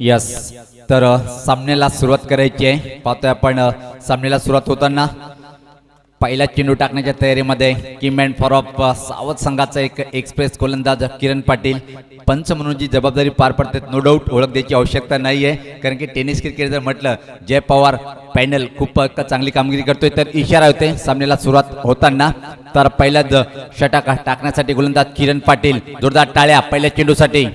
Yes तर सामन्याला सुरुवात करायची आहे. पाहतोय आपण सामन्याला सुरुवात होताना पहिला चेंडू टाकण्याच्या तयारीमध्ये किमॅन फॉर ऑफ सावध संघाचा एक एक्सप्रेस गोलंदाज किरण पाटील. पंच म्हणून जी जबाबदारी पार पडतात नो डाऊट ओळख द्यायची आवश्यकता नाही आहे, कारण की टेनिस क्रिकेट जर म्हटलं जय पवार पॅनल खूप चांगली कामगिरी करतोय. तर इशारा होते सामन्याला सुरुवात होताना. तर पहिल्याच षटक टाकण्यासाठी गोलंदाज किरण पाटील. जोरदार टाळ्या पहिल्या चेंडूसाठी.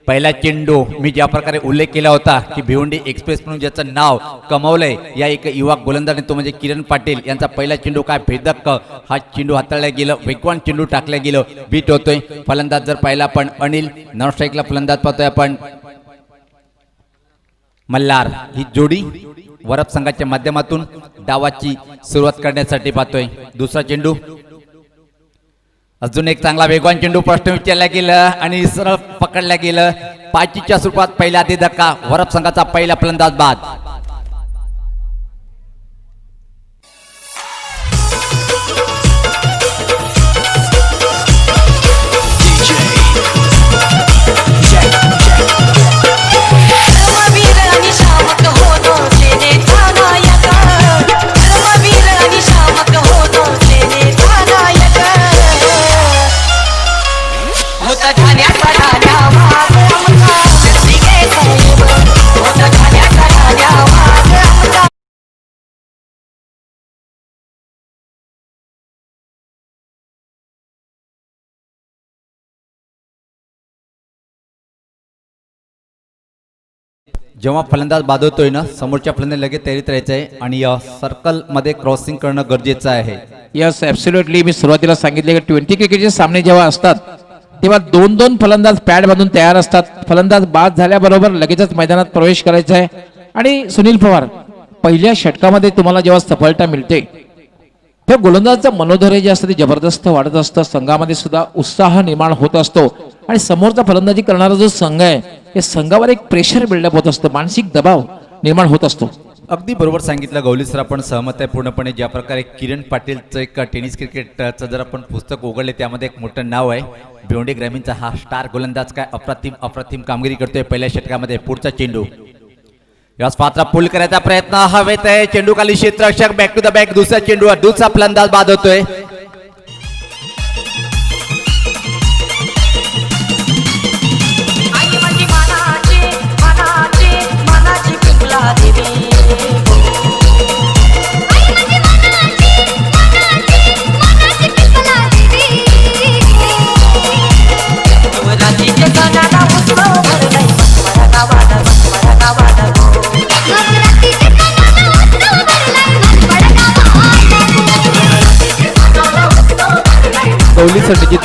पहिला चेंडू मी ज्या प्रकारे उल्लेख केला होता की भिवंडी एक्सप्रेस म्हणून ज्याचं नाव कमावलंय या एक युवा गोलंदाजाने तो म्हणजे किरण पाटील यांचा पहिला चेंडू काय भेदक हा चेंडू हाताळला गेलं, वेगवान चेंडू टाकला गेलं, बीट होतोय. फलंदाज जर पाहिला आपण अनिल, नॉन स्ट्राईकला फलंदाज पाहतोय आपण मल्हार. ही जोडी वरप संघाच्या माध्यमातून डावाची सुरुवात करण्यासाठी पाहतोय. दुसरा चेंडू अजून एक चांगला वेगवान चेंडू प्रश्न विचारला गेलं आणि सरळ पकडल्या गेलं. पाचीच्या सुरुवात पहिला ते धक्का वरप संघाचा पहिला फलंदाज बाद. जेव्हा फलंदाज बाद होतोय ना समोरच्या फलंदाज लगेच तयारीत राहायचं आहे आणि सर्कल मध्ये क्रॉसिंग करणं गरजेचं आहे. Yes absolutely. मी सुरुवातीला सांगितले की 20 क्रिकेटचे सामने जेव्हा असतात तेव्हा दोन दोन फलंदाज पॅड बांधून तयार असतात. फलंदाज बाद झाल्याबरोबर लगेचच मैदानात प्रवेश करायचा आहे. आणि सुनील पवार पहिल्या षटकामध्ये तुम्हाला जेव्हा सफलता मिळते तेव्हा गोलंदाजाचं मनोधैर्य जे असतं ते जबरदस्त वाढत असतं. संघामध्ये सुद्धा उत्साह निर्माण होत असतो आणि समोरचा फलंदाजी करणारा जो संघ आहे या संघावर एक प्रेशर बिल्डअप होत असतं, मानसिक दबाव निर्माण होत असतो. अगदी बरोबर सांगितलं गौली सर, आपण सहमत आहे पूर्णपणे. ज्या प्रकारे किरण पाटीलचं एक टेनिस क्रिकेटचं जर आपण पुस्तक उघडले त्यामध्ये एक मोठं नाव आहे. भिवंडी ग्रामीणचा हा स्टार गोलंदाज काय अप्रतिम कामगिरी करतोय पहिल्या षटकामध्ये. पुढचा चेंडू याच पात्र पूल करायचा प्रयत्न हवेत आहे. चेंडू खाली क्षेत्ररक्षक बॅक टू द बॅक. दुसरा चेंडू दुसरा फलंदाज बाद होतोय. गौलीसाठी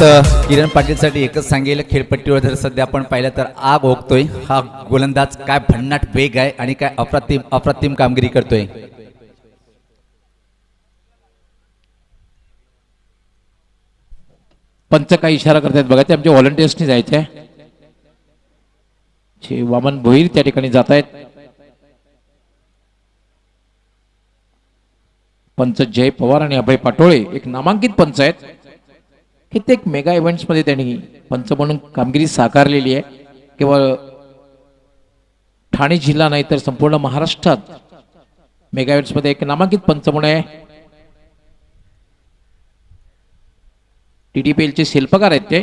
किरण पाटीलसाठी एकच सांगेल, खेळपट्टीवर जर सध्या आपण पाहिलं तर आग ओकतोय. हा गोलंदाज काय भन्नाट वेग आहे आणि काय अप्रतिम कामगिरी करतोय. पंच काय इशारा करतायत बघा, ते आमच्या व्हॉलंटियर्सनी जायचे आहे. वामन भोईर त्या ठिकाणी जात आहेत. पंच जय पवार आणि अभय पाटोळे एक नामांकित पंच आहेत. कित्येक मेगा इव्हेंट्स मध्ये त्यांनी पंच म्हणून कामगिरी साकारलेली आहे. केवळ ठाणे जिल्हा नाही तर संपूर्ण महाराष्ट्रात मेगा इव्हेंट्स मध्ये एक नामांकित पंच म्हणून आहे. TDPL चे शिल्पकार आहेत ते.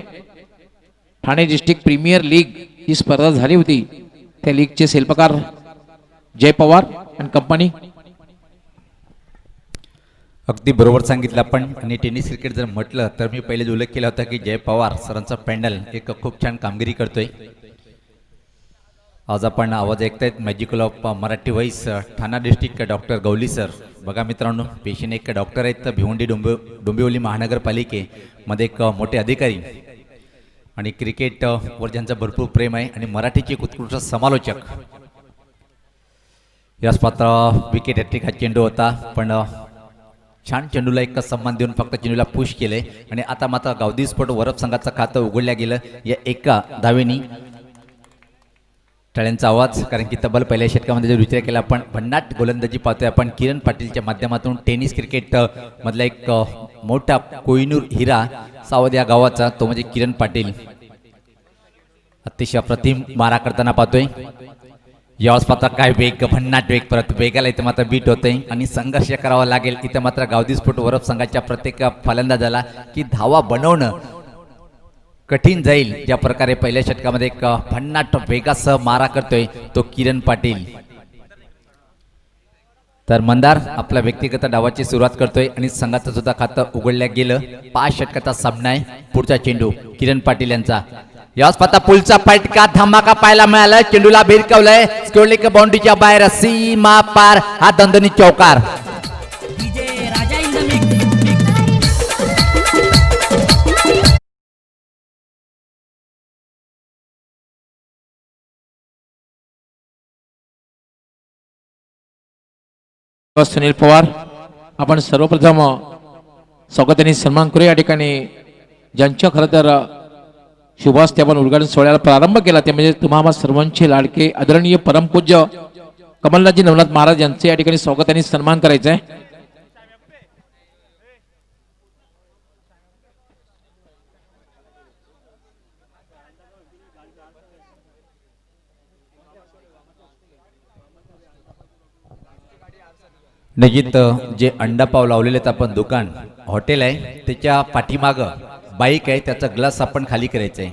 ठाणे डिस्ट्रिक्ट प्रीमियर लीग ही स्पर्धा झाली होती, त्या लीगचे शिल्पकार जय पवार आणि कंपनी. अगदी बरोबर सांगितलं आपण. आणि टेनिस क्रिकेट जर म्हटलं तर मी पहिले उल्लेख केला होता की जय पवार सरांचा पॅनल एक खूप छान कामगिरी करतोय. आज आपण आवाज ऐकतायत magical of Marathi voice Thane district doctor Gauli sir. बघा मित्रांनो, पेशंट एक डॉक्टर आहेत तर भिवंडी डोंबिवली महानगरपालिकेमध्ये एक मोठे अधिकारी आणि क्रिकेट वर ज्यांचं भरपूर प्रेम आहे आणि मराठीचे एक उत्कृष्ट समालोचक. याच पात्र विकेट हॅट्रिक हा चेंडू होता, पण छान चेंडूला एक सन्मान देऊन फक्त चेंडूला पुश केले. आणि आता मात्र गावदी स्पोर्ट वरप संघाचं खातं उघडल्या गेलं या एका धावेनी. टाळ्यांचा आवाज, कारण की तब्बल पहिल्या षटकामध्ये जर विचार केला आपण भन्नाट गोलंदाजी पाहतोय आपण किरण पाटीलच्या माध्यमातून. टेनिस क्रिकेट मधला एक मोठा कोहिनूर हिरा सावध या गावाचा तो म्हणजे किरण पाटील. अतिशय अप्रतिम मारा करताना पाहतोय. यावेळेस मात्र काय वेग, भन्नाट वेग, परत वेगाला इथं मात्र बीट होते आणि संघर्ष करावा लागेल. इथं मात्र गावदी स्फोट वरप संघाच्या प्रत्येक फलंदाजाला की धावा बनवणं कठीण जाईल. ज्या प्रकारे पहिल्या षटकामध्ये एक भन्नाट वेगासह मारा करतोय तो किरण पाटील. तर मंदार आपल्या व्यक्तिगत डावाची सुरुवात करतोय आणि संघाचं सुद्धा खातं उघडल्या गेलं. 5 षटकाचा सामना आहे. पुढचा चेंडू किरण पाटील यांचा. याच पाता पुलचा फटका धमाका पाहायला मिळाला. चेंडूला भिरकवलंय, स्कोरलिक बाउंड्रीच्या बाहेर, सीमा पार, हा दणदणी चौकार. सुनील पवार आपण सर्वप्रथम स्वागत आणि सन्मान करू. या ठिकाणी ज्यांच्या खरं तर शुभास्ते आपण उद्घाटन सोहळ्याला प्रारंभ केला ते म्हणजे तुम्हा सर्वांचे लाडके आदरणीय परमपूज्य कमलनाथजी नवनाथ महाराज यांचे या ठिकाणी स्वागत आणि सन्मान करायचं आहे. नजीत जे अंडापाव लावलेले आहेत आपण दुकान हॉटेल आहे त्याच्या पाठीमागं बाईक आहे, त्याचा ग्लास आपण खाली करायचं आहे,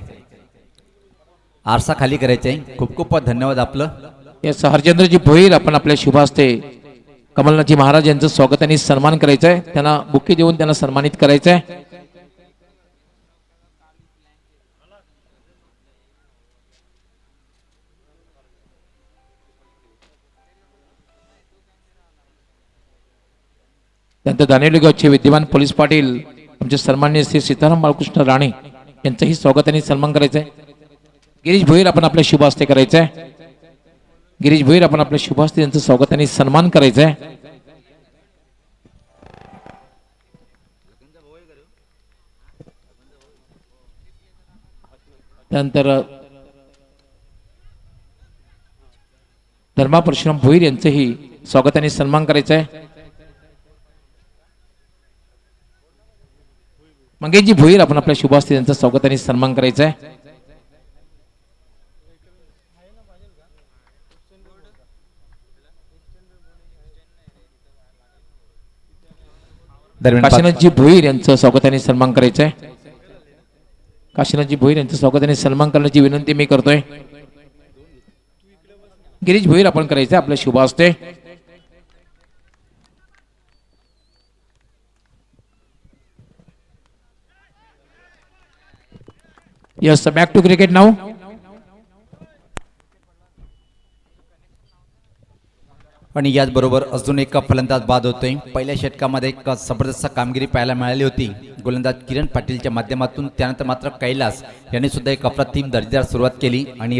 आरसा खाली करायचा आहे. खूप खूप धन्यवाद आपलं. या हरचंद्रजी भोईर आपण आपल्या शुभास्ते कमलनाथजी महाराज यांचं स्वागत आणि सन्मान करायचं आहे. त्यांना बुके देऊन त्यांना सन्मानित करायचं आहे. त्यानंतर दानेली गावचे विद्यमान पोलीस पाटील आमचे सन्माननीय श्री सीताराम बाळकृष्ण राणे यांचंही स्वागत आणि सन्मान करायचं आहे. गिरीश भोईर आपण आपल्या शुभ हस्ते करायचं आहे. गिरीश भोईर आपण आपल्या शुभ हस्ते यांचं स्वागत आणि सन्मान करायचं आहे. त्यानंतर धर्मा परशुराम भोईर यांचंही स्वागत आणि सन्मान करायचं आहे. मंगेशजी भोईर आपण आपल्या शुभ हस्ते यांचं स्वागत आणि सन्मान करायचं आहे. काशीनाथजी भोईर यांचं स्वागत आणि सन्मान करायचं आहे. काशीनाथजी भोईर यांचं स्वागत आणि सन्मान करण्याची विनंती मी करतोय. गिरीश भोईर आपण करायचं आपल्या शुभ हस्ते. Yes, back to cricket now. आणि याचबरोबर अजून एक फलंदाज बाद होतोय. पहिल्या षटकामध्ये एक जबरदस्त कामगिरी पाहायला मिळाली होती गोलंदाज किरण पाटीलच्या माध्यमातून. त्यानंतर मात्र कैलास यांनी सुद्धा एक अप्रतिम दर्जेदार सुरुवात केली आणि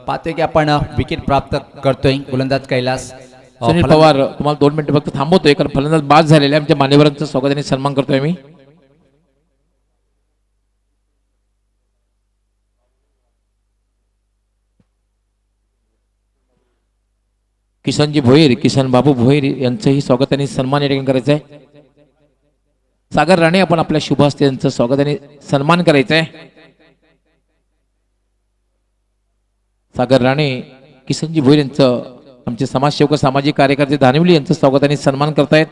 पाहतोय की आपण विकेट प्राप्त करतोय गोलंदाज कैलास. सुनील पवार तुम्हाला 2 मिनिटं फक्त थांबवतोय कारण फलंदाज बाद झालेले आमच्या मान्यवरांचं स्वागत आणि सन्मान करतोय मी. किशनजी भोईर, किशन बाबू भोईर यांचंही स्वागत आणि सन्मान या ठिकाणी करायचं आहे. सागर राणे आपण आपल्या शुभ हस्ते यांचं स्वागत आणि सन्मान करायचं आहे. सागर राणे, किशनजी भोईर यांचं आमचे समाजसेवक सामाजिक कार्यकर्ते धानिवली यांचं स्वागत आणि सन्मान करतायत.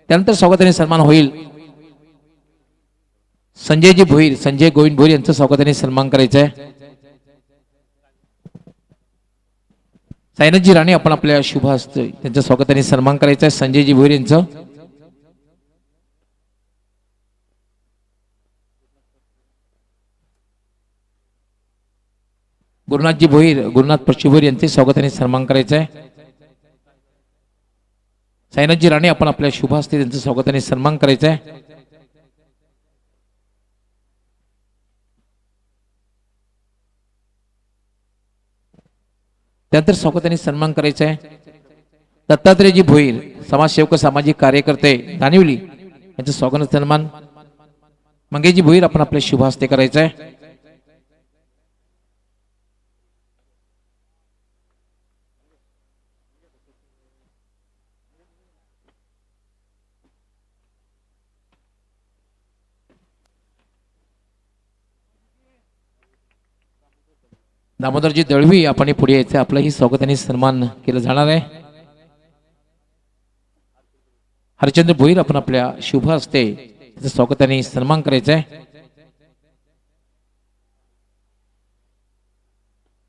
त्यानंतर स्वागत आणि सन्मान होईल संजयजी भोईर, संजय गोविंद भोईर यांचं स्वागत आणि सन्मान करायचं आहे. सायनाथजी राणे आपण आपल्या शुभ हस्ते त्यांचं स्वागत आणि सन्मान करायचं आहे. संजयजी भोईर यांचं. गुरुनाथजी भोईर, गुरुनाथ पक्षी भोईर यांचे स्वागत आणि सन्मान करायचं आहे. सायनाथजी राणे आपण आपल्या शुभ हस्ते त्यांचं स्वागत आणि सन्मान करायचं आहे. त्यानंतर स्वागत आणि सन्मान करायचं आहे दत्तात्रेयजी भोईर, समाजसेवक सामाजिक कार्यकर्ते दानिवली यांचं स्वागत आणि सन्मान. मंगेशजी भोईर आपण आपल्या शुभ हस्ते करायचं आहे. दामोदरजी दळवी आपण पुढे यायचे, आपलंही स्वागत आणि सन्मान केलं जाणार आहे. हरिचंद्र भोईर आपण आपल्या शुभ हस्ते त्याचं स्वागत आणि सन्मान करायचं आहे.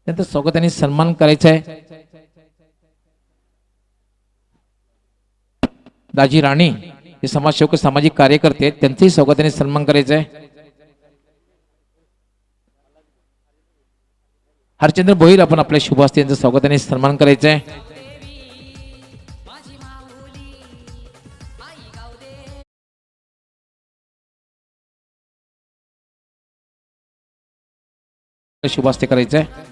त्यांचं स्वागत आणि सन्मान करायचं आहे. दाजी राणी हे समाजसेवक सामाजिक कार्यकर्ते आहेत, त्यांचंही स्वागत आणि सन्मान करायचं आहे. हरचंद्र भोईर आपण आपल्या शुभ हस्ते यांचं स्वागत आणि सन्मान करायचं आहे. शुभ हस्ते करायचं आहे.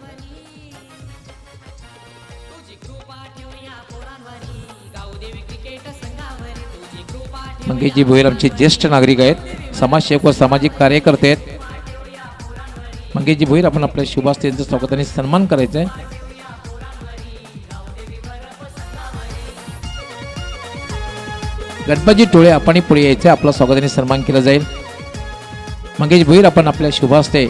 मंगेशजी भोईर आमचे ज्येष्ठ नागरिक आहेत, समाजसेवक व सामाजिक कार्यकर्ते आहेत. मंगेशजी भोईर आपण आपल्या शुभ हस्ते यांचं स्वागत आणि सन्मान करायचं आहे. गणपतजी टोळे आपण पुढे यायचे, आपलं स्वागत आणि सन्मान केलं जाईल. मंगेश भोईर आपण आपल्या शुभ हस्ते.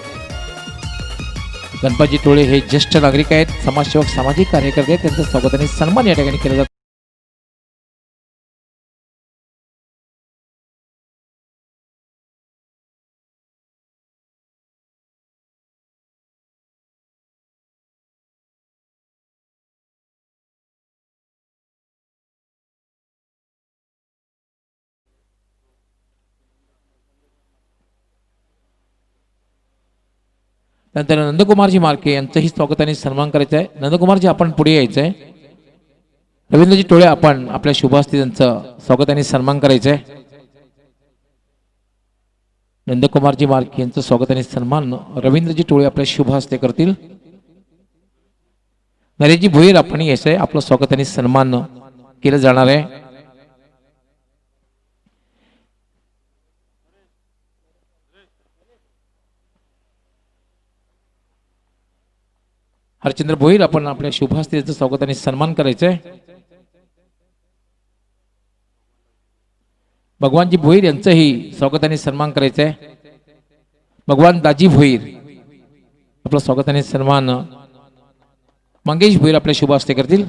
गणपतजी टोळे हे ज्येष्ठ नागरिक आहेत, समाजसेवक सामाजिक कार्यकर्ते आहेत, त्यांचं स्वागत आणि सन्मान या ठिकाणी केलं जातं. नंतर नंदकुमारजी मार्के यांचंही स्वागत आणि सन्मान करायचं आहे. नंदकुमारजी आपण पुढे यायचं आहे. रवींद्रजी टोळे आपण आपल्या शुभ हस्ते त्यांचं स्वागत आणि सन्मान करायचं आहे. नंदकुमारजी मार्के यांचं स्वागत आणि सन्मान रवींद्रजी टोळे आपल्या शुभ हस्ते करतील. नरेशजी भोईर आपण यायचं आहे, आपलं स्वागत आणि सन्मान केलं जाणार आहे. हरचंद्र भोईर आपण आपल्या शुभ हस्ते याचं स्वागत आणि सन्मान करायचं आहे. भगवानजी भोईर यांचंही स्वागत आणि सन्मान करायचं आहे. भगवान दाजी भोईर आपलं स्वागत आणि सन्मान मंगेश भोईर आपल्या शुभ हस्ते करतील.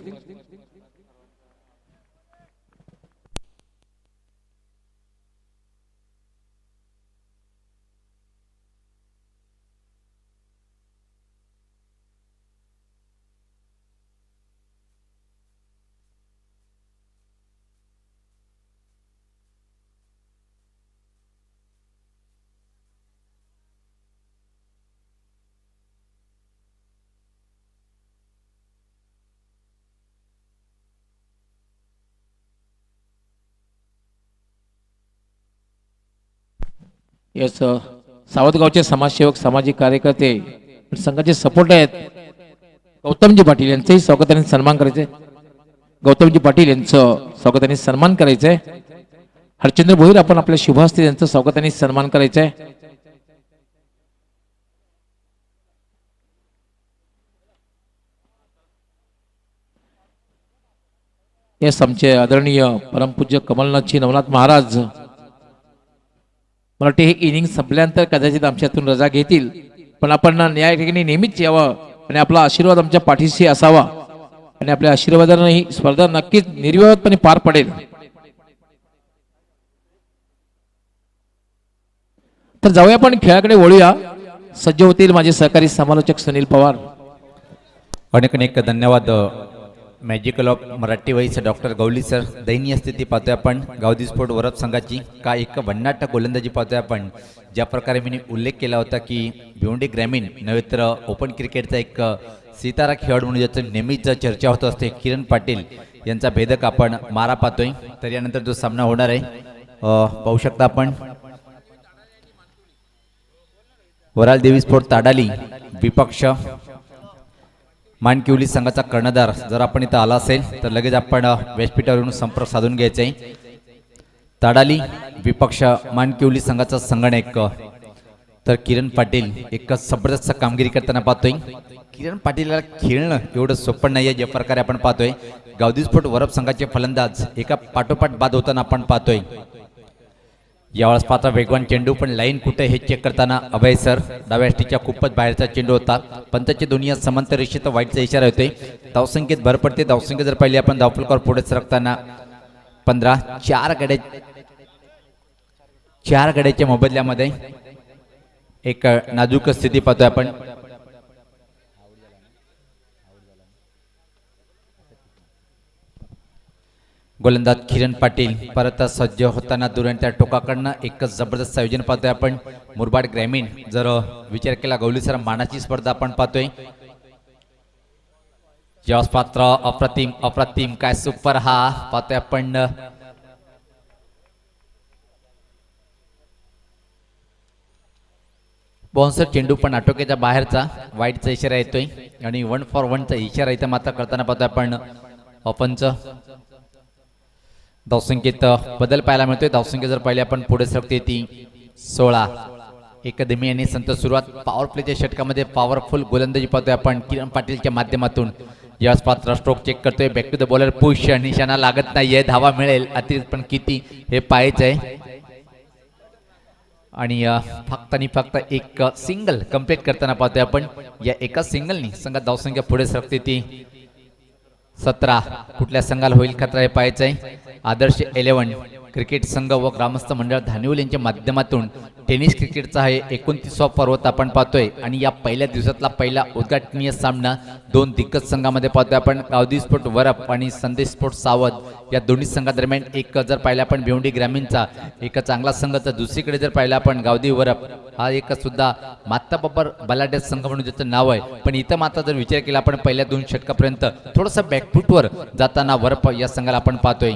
याच सावतगावचे समाजसेवक सामाजिक कार्यकर्ते संघाचे सपोर्ट आहेत गौतमजी पाटील यांचंही स्वागत आणि सन्मान करायचे. गौतमजी पाटील यांचं स्वागत आणि सन्मान करायचंय. हरचंद्र भोईर आपण आपल्या शुभ हस्ते यांचं स्वागत आणि सन्मान करायचंय. येस आमचे आदरणीय परमपूज्य कमलनाथजी नवनाथ महाराज मला वाटते हे इनिंग संपल्यानंतर कदाचित आमच्यातून रजा घेतील, पण आपण या ठिकाणी नेहमीच यावं आणि आपला आशीर्वाद आमच्या पाठीशी असावा आणि आपल्या आशीर्वादाने ही स्पर्धा नक्कीच निर्विवादपणे पार पडेल. तर जाऊया आपण खेळाकडे वळूया. सज्ज होतील माझे सहकारी समालोचक सुनील पवार. अनेक अनेक धन्यवाद. Magical of Marathi voice doctor Gawali sir. दयनीय स्थिती पाहतोय आपण गावदी स्पोर्ट वरद संघाची. का एक भन्नाट गोलंदाजी पाहतोय आपण. ज्या प्रकारे मी उल्लेख केला होता की भिवंडी ग्रामीण नव्हे तर ओपन क्रिकेटचा एक सितारा खेळाडू म्हणून ज्याचं नेहमीच चर्चा होत असते किरण पाटील यांचा भेदक आपण मारा पाहतोय. तर यानंतर जो सामना होणार आहे पाहू शकता आपण. वराल देवी स्पोर्ट ताडाली विपक्ष मानकिवली संघाचा कर्णधार. जर आपण इथं आला असेल तर लगेच आपण व्यासपीठावर येऊन संपर्क साधून घ्यायचा आहे. ताडाली विपक्ष मानकिवली संघाचा संगणक. तर किरण पाटील एक जबरदस्त कामगिरी करताना पाहतोय. किरण पाटीलला खेळणं एवढं सोपं नाही आहे ज्या प्रकारे आपण पाहतोय. गावदी स्पोर्ट वरद संघाचे फलंदाज एका पाठोपाठ बाद होताना आपण पाहतोय. यावेळेस पात्र वेगवान चेंडू पण लाईन कुठे हे चेक करताना अभय सर डाव्या ष्टीच्या खूपच बाहेरचा चेंडू होता. पंतची दुनिया समांतर रेषेत वाईटचा इशारा होते. धावसंख्येत भर पडते. धावसंख्या जर पाहिली आपण धावफलकावर पुढे सरकताना 15 चार गड्याच्या मोबदल्यामध्ये एक नाजूक स्थिती पाहतोय आपण. गोलंदाज किरण पाटील परत सज्ज होताना दुरांच्या टोकाकडनं एक जबरदस्त आयोजन पाहतोय आपण. मुरबाड ग्रामीण जर विचार केला गवलीसर मानाची स्पर्धा आपण पाहतोय. जेव्हा पात्र अप्रतिम अप्रतिम काय सुपर हा पाहतोय आपण. बाउन्सर चेंडू पण आटोक्याच्या बाहेरचा वाईटचा इशारा येतोय आणि 1 फॉर 1 चा इशारा इथे मात्र करताना पाहतोय आपण. ओपनच धावसंख्येत बदल पाहायला मिळतोय. धावसंख्या जर पाहिली आपण पुढे सरकते ती 16. एकदमी आणि संत सुरुवात पॉवर प्लेच्या षटकामध्ये पॉवरफुल गोलंदाजी पाहतोय आपण किरण पाटीलच्या माध्यमातून. यावेळेस पात्र स्ट्रोक चेक करतोय. Back to the bowler push. निशाणा लागत नाहीये. धावा मिळेल अतिरिक्त पण किती हे पाहायचं आहे. आणि फक्त आणि फक्त एक सिंगल कंप्लीट करताना पाहतोय आपण. या एका सिंगलनी संघात धावसंख्या पुढे सरकते ती 17. कुठल्या संघाला होईल खतरा हे पाहायचं आहे. आदर्श 11 क्रिकेट संघ व ग्रामस्थ मंडळ धानिवल यांच्या माध्यमातून टेनिस क्रिकेटचा हे 29वा पर्वत आपण पाहतोय. आणि या पहिल्या दिवसातला पहिला उद्घाटनीय सामना दोन दिग्गज संघामध्ये पाहतोय आपण. गावदी स्पोर्ट वरप आणि संदेश स्पोर्ट सावध या दोन्ही संघादरम्यान एक जर पाहिला आपण भिवंडी ग्रामीणचा एक चांगला संघ, तर दुसरीकडे जर पाहिला आपण गावदी वरप हा एक सुद्धा माता बब्बर बलाढ्य संघ म्हणून ज्याचं नाव आहे. पण इथं मात्र जर विचार केला आपण पहिल्या 2 षटकापर्यंत थोडंसं बॅकफुटवर जाताना वरप या संघाला आपण पाहतोय.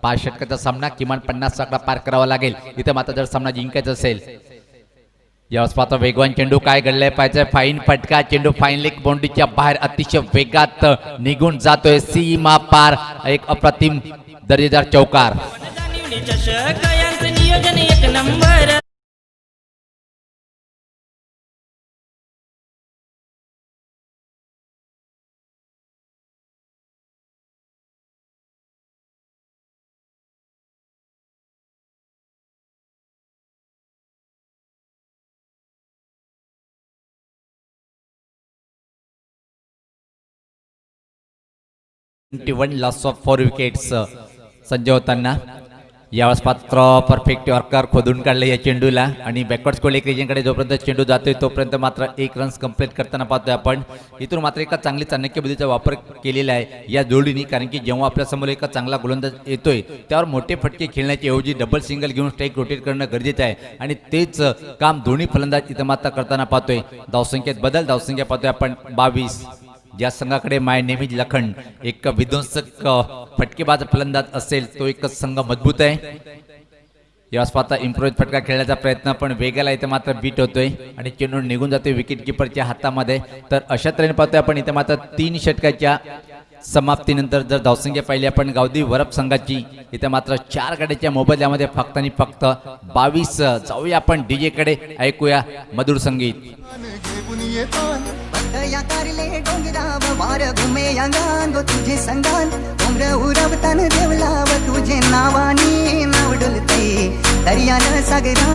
5 षटकाचा सामना किमान 50 आकडा पार करावा लागेल इथे मात्र जर सामना जिंकायचा असेल. यावेळेस पाहतो वेगवान चेंडू काय घडलंय पाहिजे. फाईन फटका चेंडू फाईन लेग बाउंड्रीच्या बाहेर अतिशय वेगात निघून जातोय. सीमा पार एक अप्रतिम दर्जेदार चौकार. नियोजन एक number. Loss of 4 wickets Sanjay होताना. यावेळेस पात्र परफेक्ट यॉर्कर खोदून काढले या चेंडूला आणि बॅकवर्ड स्कोल एक रिजनकडे जोपर्यंत चेंडू जातोय तोपर्यंत मात्र 1 रन्स कंप्लीट करताना पाहतोय आपण. इथून मात्र एका चांगली चाणक्य बुद्धीचा वापर केलेला आहे या जोडीने. कारण की जेव्हा आपल्यासमोर एका चांगला गोलंदाज येतोय त्यावर मोठे फटके खेळण्याच्या ऐवजी डबल सिंगल घेऊन स्ट्राईक रोटेट करणं गरजेचं आहे आणि तेच काम दोन्ही फलंदाज इथं मात्र करताना पाहतोय. धावसंख्येत बदल. धावसंख्या पाहतोय आपण 22. ज्या संघाकडे माय नेहमीच लखन एक विध्वंसक फटकेबाज फलंदाज असेल तो एकच संघ मजबूत आहे. यावेळेस पाहता इम्प्रोव्ह फटका खेळण्याचा प्रयत्न पण वेगाला इथे मात्र बीट होतोय आणि चेंडू निघून जातोय विकेट किपरच्या हातामध्ये. तर अशा तऱ्हेने पाहतोय आपण इथे मात्र 3 षटकाच्या समाप्तीनंतर जर धावसंख्या पाहिली आपण गावदी वरप संघाची इथे मात्र 4 गड्याच्या मोबदल्यामध्ये फक्त आणि फक्त 22. जाऊया आपण डीजे कडे, ऐकूया मधुर संगीत. या कारले डोंगराव वार घुमे अंगान गो तुझे संगान डोंगर उरवतान देवलाव तुझे नावानी नाव डुलते दर्यान सागरा.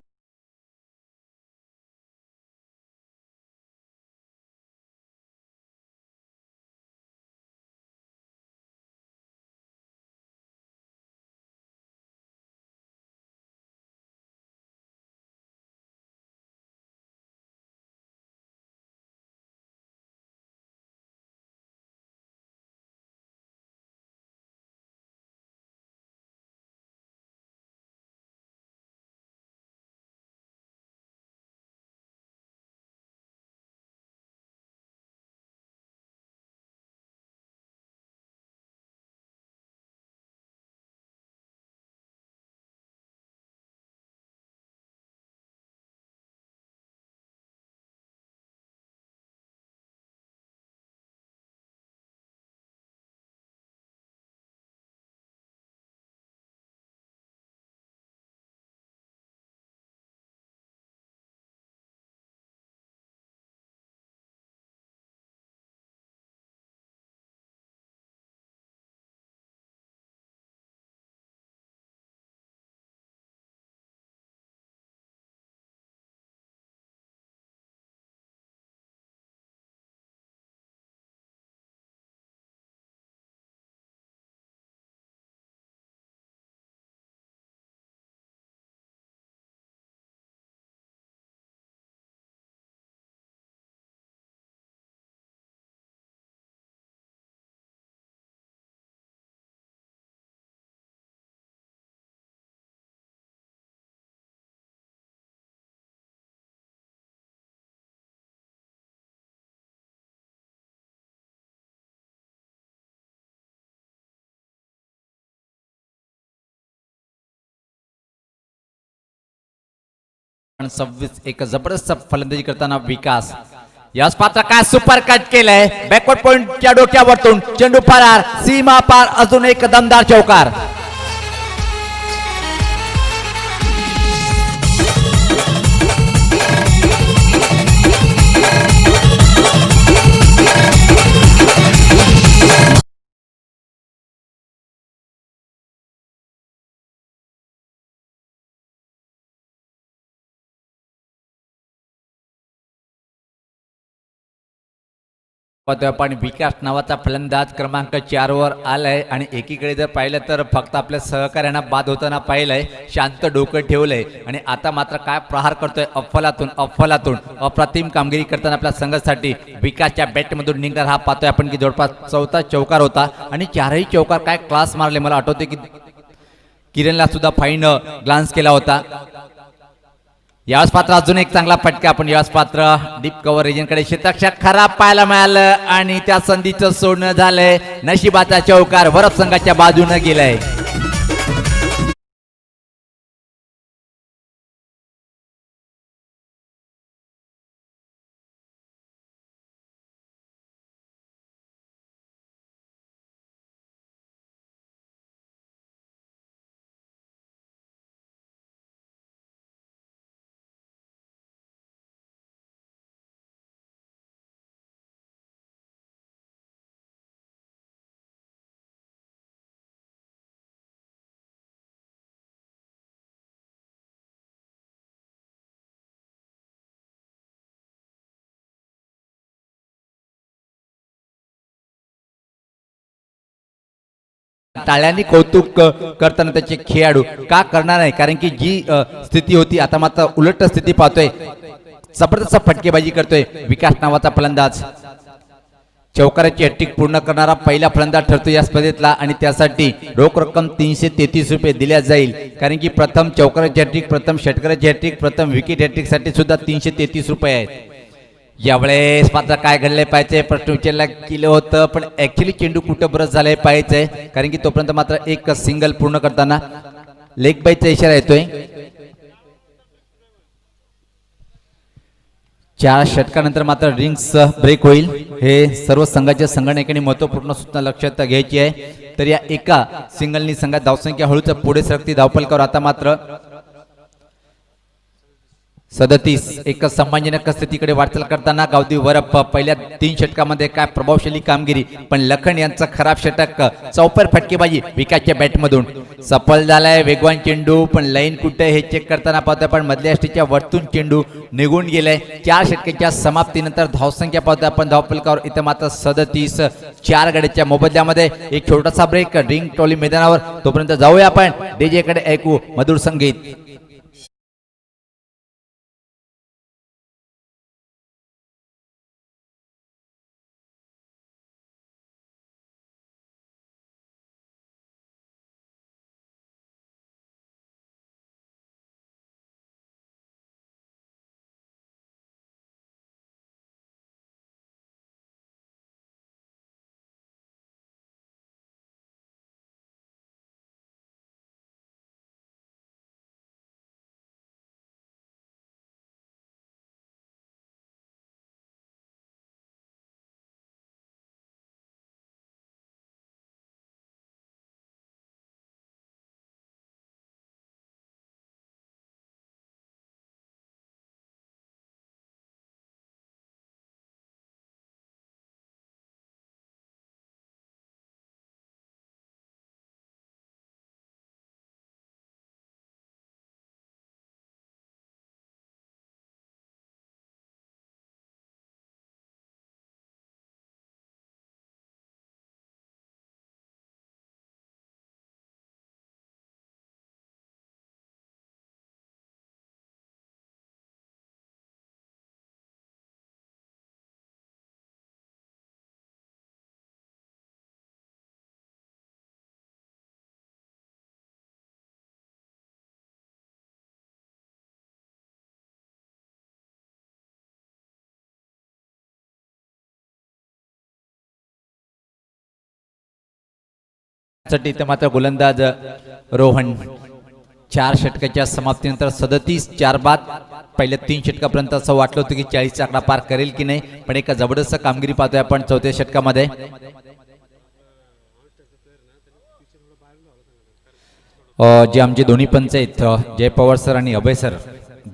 26 एक जबरदस्त फलंदाजी करताना विकास याच पात्र काय सुपर कट केलंय बॅकवर्ड पॉइंटच्या डोक्यावरतून चेंडू फरार सीमा पार अजून एक दमदार चौकार पण विकास नावाचा फलंदाज क्रमांक 4 वर आलाय आणि एकीकडे जर पाहिलं तर फक्त आपल्या सहकार्यांना बाद होताना पाहिलंय शांत डोकं ठेवलंय आणि आता मात्र काय प्रहार करतोय अफलातून अप्रतिम कामगिरी करताना आपल्या संघासाठी विकासच्या बॅटमधून निघणार हा पाहतोय आपण की जवळपास चौथा चौकार होता आणि चारही चौकार काय क्लास मारले मला आठवते की किरणला सुद्धा फाईन ग्लान्स केला होता यावेळेस पात्र अजून एक चांगला फटका आपण यावेळेस पात्र डीप कव्हर रिजनकडे क्षेत्ररक्षक खराब पाहायला मिळालं आणि त्या संधीचं सोडणं झालंय नशिबाचा चौकार वरप संघाच्या बाजूने गेलाय टाळ्यांनी कौतुक करताना त्याचे खेळाडू का करणार नाही कारण की जी स्थिती होती आता मात्र उलट स्थिती पाहतोय जबरदस्त फटकेबाजी करतोय विकास नावाचा फलंदाज चौकाराची हॅट्रिक पूर्ण करणारा पहिला फलंदाज ठरतो या स्पर्धेतला आणि त्यासाठी रोख रक्कम 333 रुपये दिल्या जाईल कारण की प्रथम चौकाराची हॅट्रिक प्रथम षटकाराची हॅट्रिक प्रथम विकेट हॅट्रिक साठी सुद्धा 333 रुपये आहेत यावेळेस मात्र काय घडले पाहिजे प्रश्न विचारला केलं होतं पण ऍक्च्युली चेंडू कुठं बरं झालंय पाहिजे कारण की तोपर्यंत मात्र एक सिंगल पूर्ण करताना लेग बायचा इशारा येतोय 4 षटकानंतर मात्र रिंग्स ब्रेक होईल हे सर्व संघाच्या संघटनेने महत्वपूर्ण सूचना लक्षात घ्यायची आहे तर या एका सिंगलनी संघात धावसंख्या हळूच पुढे सरकती धावफलकावर आता मात्र 37 एक सम्मानजनक स्थितीकडे वाटचाल करताना गावदी वरप पहिल्या 3 षटकामध्ये काय प्रभावशाली कामगिरी पण लखन यांचा खराब षटक चौपर फटकेबाजी विकासच्या बॅटमधून सफल झालाय वेगवान चेंडू पण लाईन कुठे हे चेक करताना पाहतोय पण मधल्या अष्टीच्या वरतून चेंडू निघून गेलाय 4 षटकाच्या समाप्तीनंतर धावसंख्या पाहतोय आपण धावफलकावर इथं मात्र 37 4 गड्याच्या मोबदल्यामध्ये एक छोटासा ब्रेक रिंग टोली मैदानावर तोपर्यंत जाऊया आपण डीजे कडे ऐकू मधुर संगीत साठी इथं मात्र गोलंदाज रोहन 4 षटकाच्या समाप्तीनंतर 37 4 बाद. पहिल्या 3 षटकापर्यंत असं वाटलं होतं की 40चा आकडा पार करेल की नाही, पण एक जबरदस्त कामगिरी पाहतोय आपण चौथ्या षटकामध्ये. जे आमचे दोन्ही पंच आहेत जय पवार सर आणि अभय सर,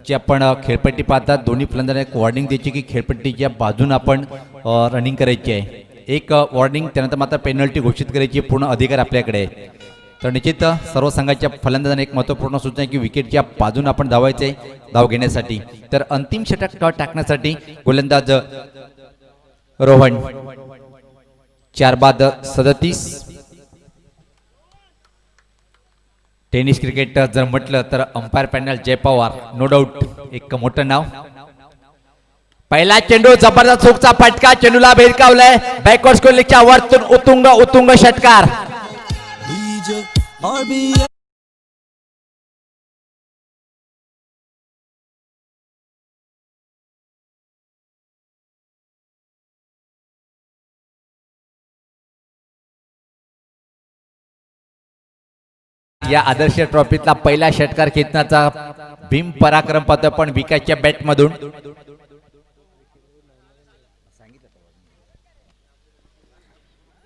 जे आपण खेळपट्टी पाहतात, दोन्ही फलंदाजांना एक वॉर्निंग द्यायची की खेळपट्टीच्या बाजून आपण रनिंग करायची आहे. एक वॉर्निंग, त्यानंतर मात्र पेनल्टी घोषित करायची पूर्ण अधिकार आपल्याकडे आहे. तर निश्चित सर्व संघाच्या फलंदाजांना एक महत्त्वपूर्ण सूचना आहे की विकेटच्या बाजून आपण धावायचे धाव घेण्यासाठी. तर अंतिम षटक टाकण्यासाठी गोलंदाज रोहन 4 बाद 37. टेनिस क्रिकेट जर म्हटलं तर अंपायर पॅनल जय पवार नो डाऊट एक मोठं नाव. पहिला चेंडू जबरदस्त चुकचा फटका, चेंडूला भिरकावलाय बॅकवर्ड स्कोरच्या वरतून उतुंग उतुंग षटकार. या आदर्श ट्रॉफीतला पहिला षटकार खेचण्याचा भीम पराक्रम पाहतो पण विकासच्या बॅट मधून.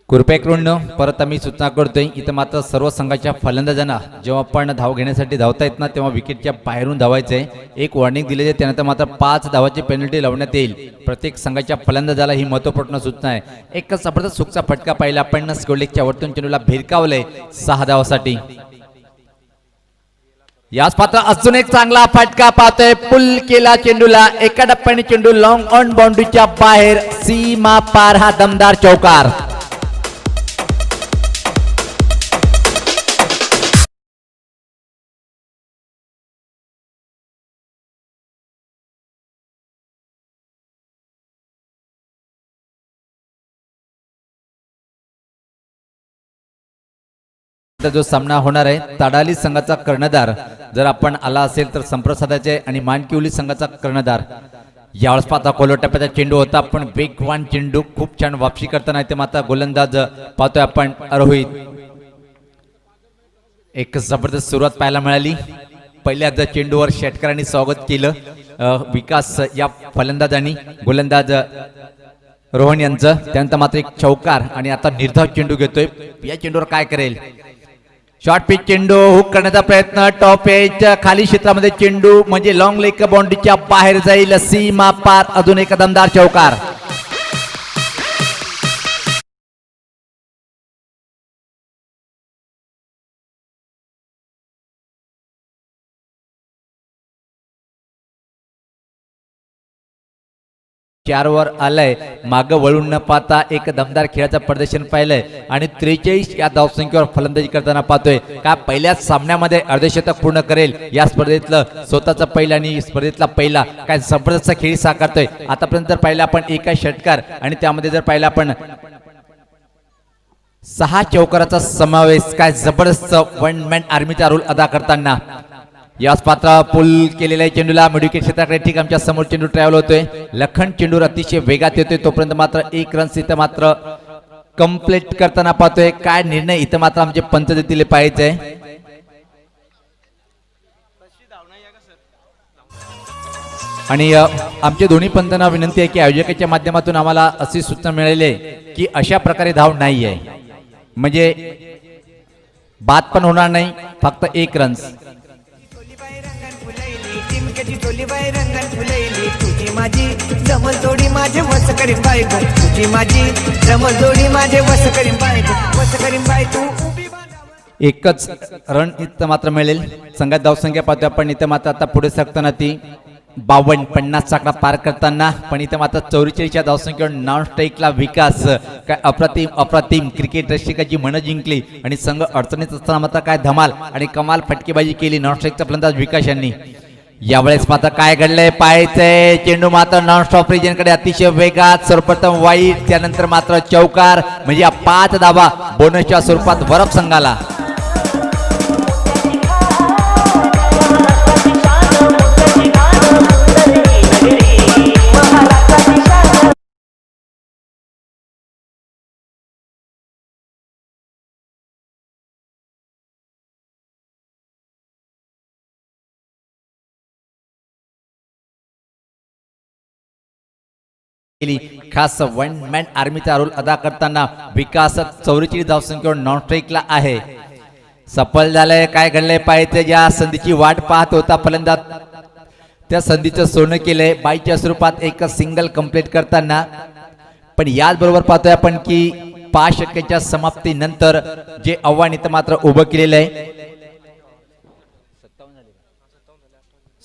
कृपया करून परत आम्ही सूचना करतोय, इथं मात्र सर्व संघाच्या फलंदाजांना जेव्हा आपण धाव घेण्यासाठी धावता येत ना तेव्हा विकेटच्या बाहेरून धावायचंय. एक वॉर्निंग दिली आहे, त्यानंतर मात्र 5 धावाची पेनल्टी लावण्यात येईल प्रत्येक संघाच्या फलंदाजाला. ही महत्त्वपूर्ण सूचना आहे. एक जबरदस्त सुकचा फटका पाहिला, 50 गोलकीच्या वरतून चेंडूला भिरकावलंय 6 धावासाठी. याच पात्र अजून एक चांगला फटका पाहतोय, पुल केला चेंडूला, एका टप्प्याने चेंडू लॉंग ऑन बाउंड्रीच्या बाहेर, सीमा पार, हा दमदार चौकार. जो सामना होणार आहे, ताडाली संघाचा कर्णधार जर आपण आला असेल तर संप्रसादाचे आणि मानकिवली संघाचा कर्णधार. यावेळेस पाहता कोलो टप्प्याचा चेंडू होता, पण वेगवान चेंडू खूप छान वापसी करताना ते मात्र गोलंदाज पाहतोय आपण रोहित. एक जबरदस्त सुरुवात पाहायला मिळाली. पहिल्याच चेंडूवर षटकारांनी स्वागत केलं विकास या फलंदाजांनी, गोलंदाज रोहन यांचं. त्यानंतर मात्र एक चौकार आणि आता निर्धाव चेंडू घेतोय. या चेंडूवर काय करेल, शॉर्ट पिच चेंडू हुक करण्याचा प्रयत्न, टॉप एज खाली क्षेत्रामध्ये चेंडू म्हणजे लॉंग लेग बाउंड्रीच्या बाहेर जाईल, सीमा पार, अजून एक दमदार चौकार. चार वर आलाय, माग वळून न पाहता एक दमदार खेळाचं प्रदर्शन पाहिलंय आणि 43 या धावसंख्येवर फलंदाजी करताना पाहतोय. का पहिल्याच सामन्यामध्ये अर्धशतक पूर्ण करेल या स्पर्धेतलं स्वतःचा पहिला आणि स्पर्धेतला पहिला, काय जबरदस्त खेळी साकारतोय. आतापर्यंत जर पाहिलं आपण एका षटकार आणि त्यामध्ये जर पाहिलं आपण 6 चौकाराचा समावेश, काय जबरदस्त वन मॅन आर्मीचा रोल अदा करताना. याच पात्र पुल केलेल्या चेंडूला मिडविकेट क्षेत्राकडे ठीक आमच्या समोर चेंडू ट्रॅव्हल होतोय. लखन चेंडूर अतिशय वेगात येतोय, तोपर्यंत मात्र 1 रन इथं मात्र कंप्लीट करताना पाहतोय. काय निर्णय इथं मात्र आमचे पंच देतील पाहिजे. आणि आमचे दोन्ही पंचांना विनंती आहे की आयोजकाच्या माध्यमातून आम्हाला अशी सूचना मिळाली आहे की अशा प्रकारे धाव नाही आहे, म्हणजे बाद पण होणार नाही, फक्त 1 रन. तुझी माझी जमल जोडी माझे वस करीन बाय गो, तुझी माझी जमल जोडी माझे वस करीन बाय गो, वस करीन बाय तू. एकच रन इथं मात्र मिळेल. संघात धावसंख्या पाहतोय आपण इथं मात्र आता पुढे सरकताना ती 52-50 आकडा पार करताना, पण इथं मात्र 44 या धावसंख्येवर नॉन स्ट्राईकला विकास. काय अप्रतिम क्रिकेट रसिकाची मन जिंकली आणि संघ अडचणीत असताना मात्र काय धमाल आणि कमाल फटकेबाजी केली नॉन स्ट्राईकचा फलंदाज विकास यांनी. यावेळेस मात्र काय घडलंय पाहायचंय, चेंडू मात्र नॉन स्टॉप रिजन कडे अतिशय वेगात, सर्वप्रथम वाईट, त्यानंतर मात्र चौकार, म्हणजे 5 धावा बोनसच्या स्वरूपात वरप संघाला. केली. खास वन मॅन आर्मीचा रोल अदा करताना विकास 44 धावसंख्येवर नॉन स्ट्राईकला आहे. सफल झालंय. काय घडलंय पाहिजे. ज्या संधीची वाट पाहत होता फलंदाज त्या संधीचं सोनं केलंय बाईच्या स्वरूपात एक सिंगल कंप्लीट करताना. पण याचबरोबर पाहतोय आपण की 5 षटकांच्या समाप्तीनंतर जे आव्हान इथं मात्र उभं केलेलं आहे.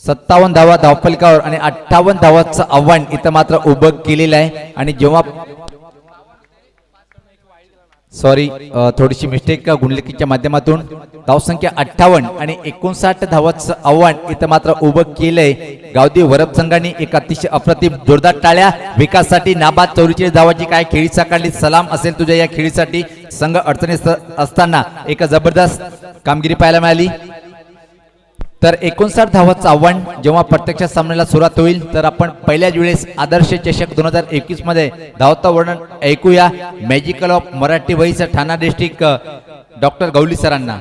57 धावा धावफलकावर आणि 58 धावाचं आव्हान इथं मात्र उभं केलेलं आहे. आणि जेव्हा सॉरी थोडीशी मिस्टेक गुणलेखीच्या माध्यमातून धावसंख्या 58 आणि 59 धावाचं आव्हान इथं मात्र उभं केलंय गावदी वरप संघाने. एक अतिशय अप्रतिम जोरदार टाळ्या विकाससाठी. नाबाद 44 धावाची काय खेळी साकारली. सलाम असेल तुझ्या या खेळीसाठी. संघ अडचणीत असताना एक जबरदस्त कामगिरी पाहायला मिळाली. तर 59 धावाचं आव्हान जेव्हा प्रत्यक्ष सामन्याला सुरुवात होईल तर आपण पहिल्याच वेळेस आदर्श चषक 2021 मध्ये धावता वर्णन ऐकूया मॅजिकल ऑफ मराठी वहीचं ठाणा डिस्ट्रिक्ट डॉक्टर गवली सरांना.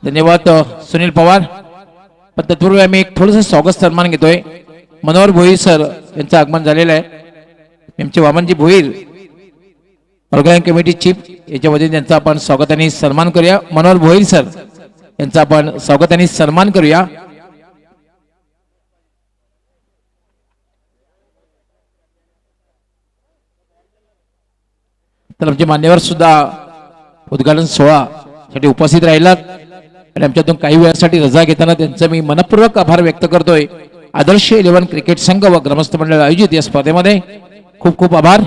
धन्यवाद सुनील पवार. पण तत्पूर्वी आम्ही एक थोडंसं स्वागत सन्मान घेतोय. मनोहर भोईर सर यांचं आगमन झालेलं आहे. आमचे वामनजी भोईर ऑर्गनायझिंग कमिटी चीफ याच्या वतीने त्यांचा आपण स्वागत आणि सन्मान करूया. मनोहर भोईर सर यांचा आपण स्वागत आणि सन्मान करूया. तर आमचे मान्यवर सुद्धा उद्घाटन सोहळा साठी उपस्थित राहिलात आणि आमच्यातून काही वेळासाठी रजा घेताना त्यांचा मी मनपूर्वक आभार व्यक्त करतोय. आदर्श 11 क्रिकेट संघ व ग्रामस्थ मंडळ आयोजित या स्पर्धेमध्ये खूप खूप आभार.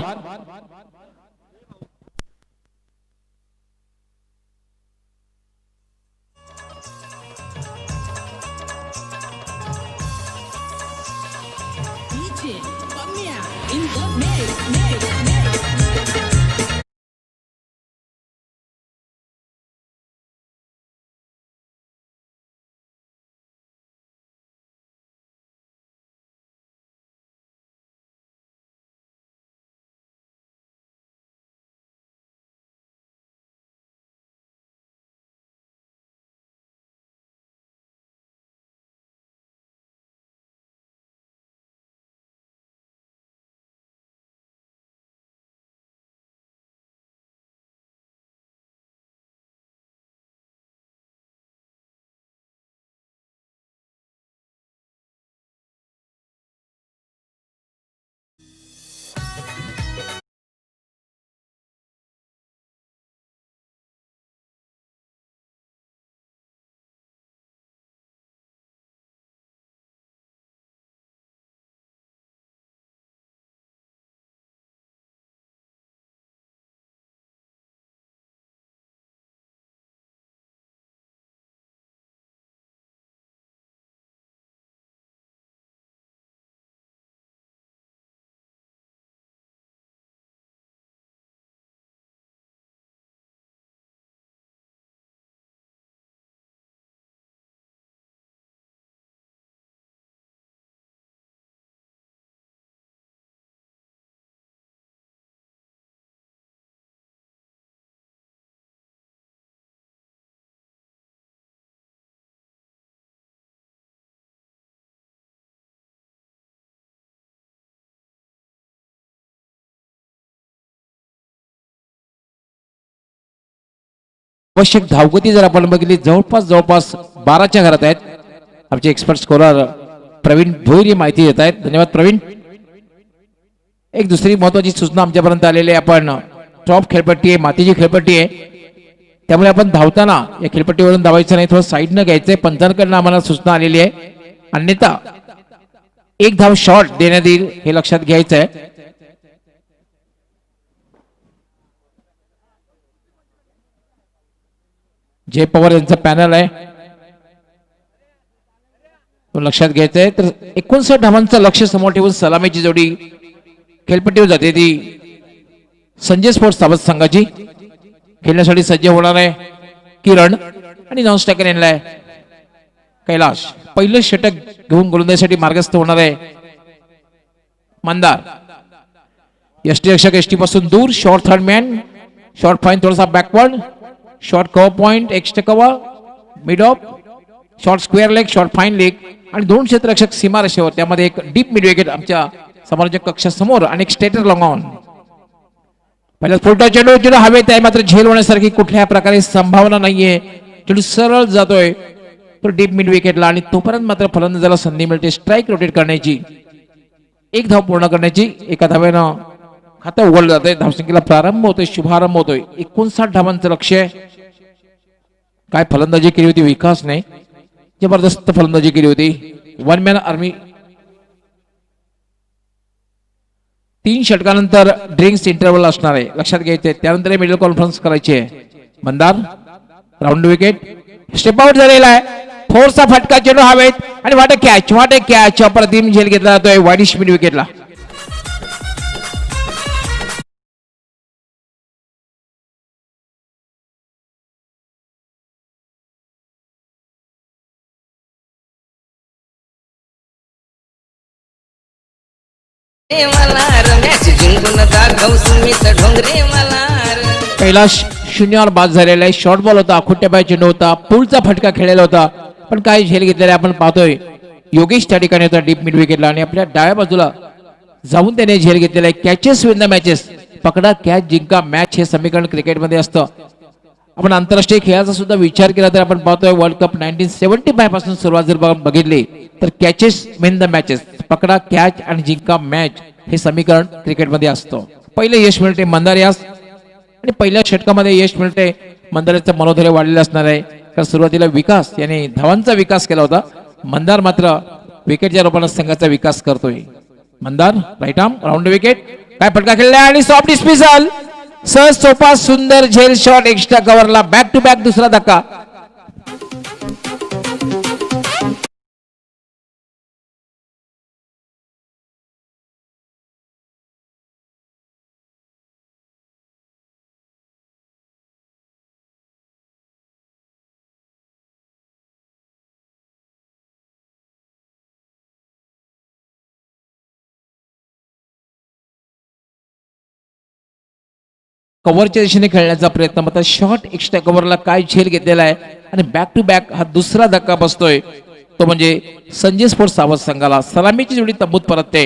आवश्यक धावगती जर आपण बघितली जवळपास 12च्या घरात आहेत. आमचे एक्सपर्ट स्कोरर प्रवीण भोईर ही माहिती देत आहेत. धन्यवाद प्रवीण. एक दुसरी महत्वाची सूचना आमच्यापर्यंत आलेली आहे. आपण टॉप खेळपट्टी आहे, मातीची खेळपट्टी आहे, त्यामुळे आपण धावताना या खेळपट्टीवरून धावायचं नाही, थोडं साईडनं घ्यायचंय. पंचांकडनं आम्हाला सूचना आलेली आहे. अन्यथा एक धाव शॉर्ट देण्यात येईल हे लक्षात घ्यायचं आहे. जय पवार यांचा पॅनल आहे, लक्षात घ्यायचंय. तर 59 धावांचं लक्ष समोर ठेवून सलामीची जोडी खेळपट्टीवर जाते. ती संजय स्पोर्ट्स सावत संघाची. खेळण्यासाठी सज्ज होणार आहे किरण आणि नॉन स्ट्रायकर येणार कैलाश. पहिलं षटक घेऊन गोलंदाजीसाठी मार्गस्थ होणार आहे मंदार. यष्टीरक्षक एसटी पासून दूर. Short third man, short fine थोडासा backward, short cover point, extra cover, mid off, short square leg, short fine leg आणि 2 क्षेत्ररक्षक सीमा रेषेवर. त्यामध्ये एक डीप मिड विकेट आमच्या समालोचक कक्षासमोर आणि एक स्टेटर लॉंग ऑन. पहिला फुलटॉस चेंडू हवेत आहे, मात्र झेल होण्यासारखी कुठल्या प्रकारे संभावना नाहीये. चेंडू सरळ जातोय तो डीप मिड विकेटला आणि तोपर्यंत मात्र फलंदाजाला संधी मिळते स्ट्राईक रोटेट करण्याची, एक धाव पूर्ण करण्याची. एका धावेनं खातं उघडलं जातंय. धावसंख्येला प्रारंभ होतोय, शुभारंभ होतोय. 59 धावांचं लक्ष आहे. काय फलंदाजी केली होती विकासने, जबरदस्त फलंदाजी केली होती. One man army. 3 षटकानंतर ड्रिंक्स इंटरव्हल असणार आहे, लक्षात घ्यायचे. त्यानंतर मिडल कॉन्फरन्स करायची आहे. Mandar round wicket, step out झालेला आहे. फोर्सचा फटका, चेंडू हवेत आणि वाटे कॅच अप्रतिम झेल घेतला जातोय वाईडिश मिड विकेटला. पहिला शून्यावर बाद झालेला आहे. शॉर्ट बॉल होता, खुट्ट्या पाय चेंडू होता, पुलचा फटका खेळलेला होता, पण काय झेल घेतलेला आपण पाहतोय. योगेश त्या ठिकाणी होता डीप मिड विकेटला आणि आपल्या डाव्या बाजूला जाऊन त्याने झेल घेतलेला आहे. कॅचेस विन द मॅचेस, पकडा कॅच जिंका मॅच हे समीकरण क्रिकेटमध्ये असतं. आपण आंतरराष्ट्रीय खेळाचा सुद्धा विचार केला तर आपण पाहतोय वर्ल्ड कप 1975 पासून सुरुवात जर बघितली तर कॅचेस विन द मॅचेस, पकडा कॅच आणि जिंका मॅच हे समीकरण क्रिकेटमध्ये असतं. पहिले यश मिळते मंदार यास आणि पहिल्या षटकामध्ये यश मिळते. मंदाराचं मनोधैर्य वाढलेलं असणार आहे, कारण सुरुवातीला विकास याने धावांचा विकास केला होता. मंदार मात्र विकेटच्या रूपाने संघाचा विकास करतोय. Mandar right arm round wicket, काय फटका खेळला आणि सॉफ्ट डिस्मिसल. सहज सोपा सुंदर झेल शॉट एक्स्ट्रा कव्हरला. बॅक टू बॅक दुसरा धक्का. कव्हरच्या दिशेने खेळण्याचा प्रयत्न, मात्र शॉर्ट एक्स्ट्रा कव्हरला काय झेल घेतलेला आहे आणि बॅक टू बॅक हा दुसरा धक्का बसतोय. तो म्हणजे संजय स्पोर्ट्स सावध संघाला सलामीची जोडी तंबूत परतते.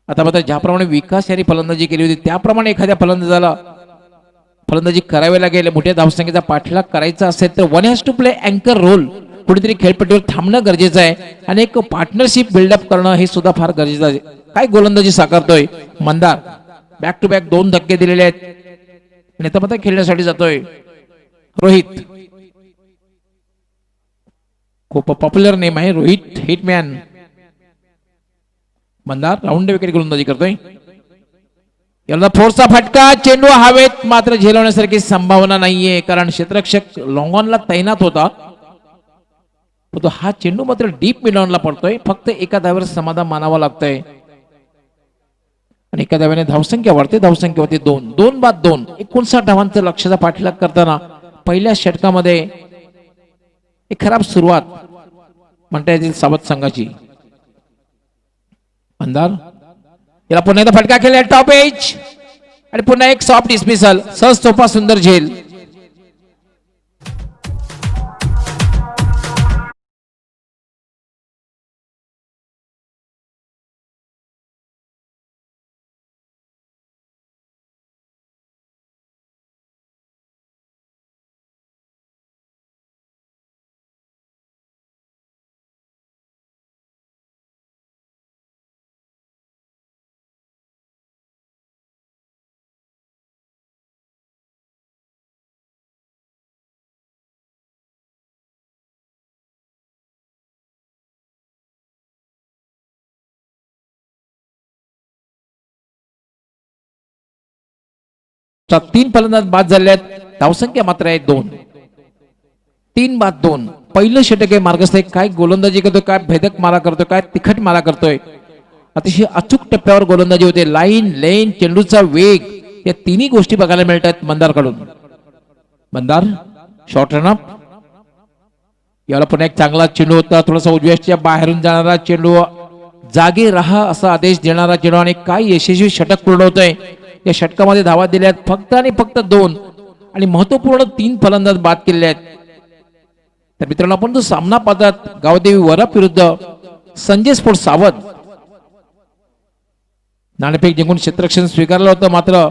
आता मात्र ज्याप्रमाणे विकास यांनी फलंदाजी केली होती त्याप्रमाणे एखाद्या फलंदाजाला फलंदाजी करावी लागेल. मोठ्या धावसंख्येचा पाठलाग करायचा असेल तर वन हॅज टू प्ले अँकर रोल. कुठेतरी खेळपट्टीवर थांबणं गरजेचं आहे आणि एक पार्टनरशिप बिल्डअप करणं हे सुद्धा फार गरजेचं आहे. काय गोलंदाजी साकारतोय मंदार. बॅक टू बॅक 2 धक्के दिलेले आहेत. नेता खेळण्यासाठी जातोय रोहित. खूप पॉप्युलर नेम आहे Rohit hitman. Mandar round wicket गोलंदाजी करतोय. याला फोर्सचा फटका, चेंडू हवेत, मात्र झेलवण्यासारखी संभावना नाहीये, कारण क्षेत्ररक्षक लॉंग ऑनला तैनात होता. तो हा चेंडू मात्र डीप मिड ऑनला पडतोय. फक्त एका धावेवर समाधान मानावं लागतंय आणि एका धाव्याने धावसंख्या वाढते. धावसंख्येवरती 2 बाद 2, 59 धावांचं लक्ष्याचा पाठलाग करताना पहिल्या षटकामध्ये एक खराब सुरुवात म्हणता येईल सावध संघाची. मंदार याला पुन्हा एकदा फटका खेळला टॉप एज आणि पुन्हा एक सॉफ्ट डिस्मिसल. सहज सोपा सुंदर झेल. तीन फलंदाज बाद झाले आहेत. धावसंख्या मात्र आहे 2. 3 बाद 2. पहिलं षटक आहे मार्गस्थ आहे. काय गोलंदाजी करतोय, काय भेदक मारा करतोय, काय तिखट मारा करतोय. अतिशय अचूक टप्प्यावर गोलंदाजी होते. लाईन लेन चेंडूचा वेग या तिन्ही गोष्टी बघायला मिळतात मंदार कडून. Mandar short run-up. याला पुन्हा एक चांगला चेंडू होता. थोडासा उजव्याच्या बाहेरून जाणारा चेंडू, जागे राहा असा आदेश देणारा चेंडू आणि काय यशस्वी षटक पूर्ण होतंय. या षटकामध्ये धावा दिल्यात फक्त आणि फक्त 2 आणि महत्वपूर्ण 3 फलंदाज बाद केले आहेत. तर मित्रांनो आपण जो सामना पाहतात गावदेवी वरप विरुद्ध संजय स्पोर्ट्स सावध, नाणेफेक जिंकून क्षेत्ररक्षण स्वीकारलं होतं, मात्र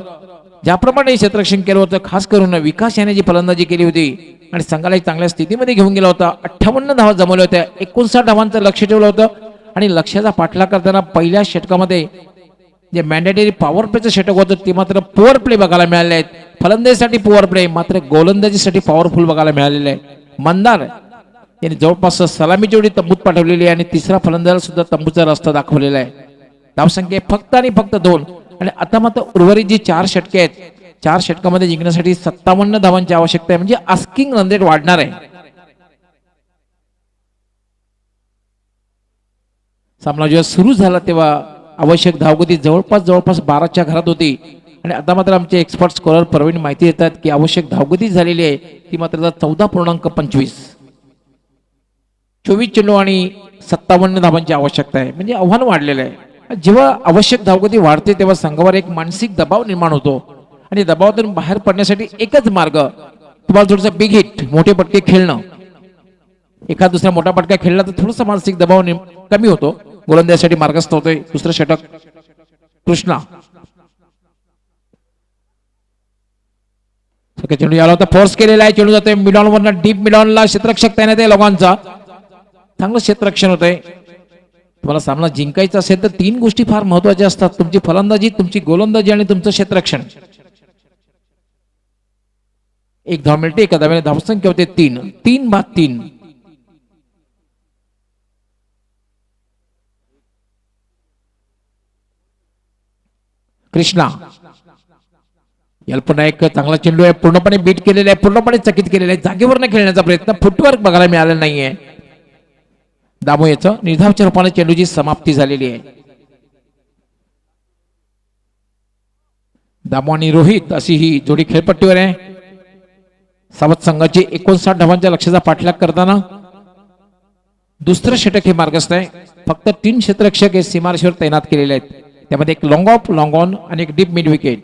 ज्याप्रमाणे क्षेत्ररक्षण केलं होतं, खास करून विकास याने जी फलंदाजी केली होती आणि संघाला एक चांगल्या स्थितीमध्ये घेऊन गेला होता. 58 धावा जमवल्या होत्या, 59 धावांचं लक्ष ठेवलं होतं आणि लक्ष्याचा पाठलाग करताना पहिल्या षटकामध्ये जे मॅन्डेटरी पॉवर प्लेचं षटक होतं ते मात्र पॉवर प्ले बघायला मिळाले आहेत. फलंदाजीसाठी पॉवर प्ले, मात्र गोलंदाजीसाठी पॉवरफुल बघायला मिळालेलं आहे. मंदार यांनी जवळपास सलामी जेवढी तंबूत पाठवलेली आहे आणि तिसरा फलंदाज सुद्धा तंबूचा रस्ता दाखवलेला आहे. धावसंख्या फक्त आणि फक्त 2 आणि आता मात्र उर्वरित जी 4 षटके आहेत, 4 षटकामध्ये जिंकण्यासाठी 57 धावांची आवश्यकता आहे. म्हणजे आस्किंग रन रेट वाढणार आहे. सामना जेव्हा सुरू झाला तेव्हा आवश्यक धावगती जवळपास 12च्या घरात होती आणि आता मात्र आमचे एक्सपर्ट स्कोरर प्रवीण माहिती देतात की आवश्यक धावगती झालेली आहे ती मात्र 14.25. 24 चेंडू आणि 57 धावांची आवश्यकता आहे. म्हणजे आव्हान वाढलेलं आहे. जेव्हा आवश्यक धावगती वाढते तेव्हा संघावर एक मानसिक दबाव निर्माण होतो आणि दबावातून बाहेर पडण्यासाठी एकच मार्ग, तुम्हाला थोडंसं बिग हिट, मोठे पटके खेळणं. एखाद दुसरा मोठा पटका खेळला तर थोडासा मानसिक दबाव कमी होतो. गोलंदाजीसाठी मार्गस्थ होतोय. दुसरं षटक कृष्णा, चेंडू याला होता, फोर्स केलेला आहे, चेंडू जातोय मिडॉन वरनं डीप मिडॉनला. क्षेत्ररक्षक तैनात आहे लोकांचा, चांगलं क्षेत्ररक्षण होतंय. तुम्हाला सामना जिंकायचा असेल तर 3 गोष्टी फार महत्वाच्या असतात, तुमची फलंदाजी, तुमची गोलंदाजी आणि तुमचं क्षेत्ररक्षण. 1 धाव मिळते, एका धाव्याने धावसंख्या होते 3 कृष्णा याला पुन्हा एक चांगला चेंडू आहे, पूर्णपणे बीट केलेला आहे, पूर्णपणे चकित केलेला आहे. जागेवर न खेळण्याचा प्रयत्न, फुटवर्क बघायला मिळालेला नाहीये. दामो याचं निर्धावच्या रूपाने चेंडूची समाप्ती झालेली आहे. दामो आणि रोहित अशी ही जोडी खेळपट्टीवर आहे. सावध संघाची 59 धावांच्या लक्ष्याचा पाठलाग करताना दुसरं षटक हे मार्गस्थ आहे. फक्त 3 क्षेत्ररक्षक हे सीमारेषेवर तैनात केलेले आहेत, त्यामध्ये एक लॉंग ऑफ, लॉंग ऑन आणि एक डीप मिड विकेट.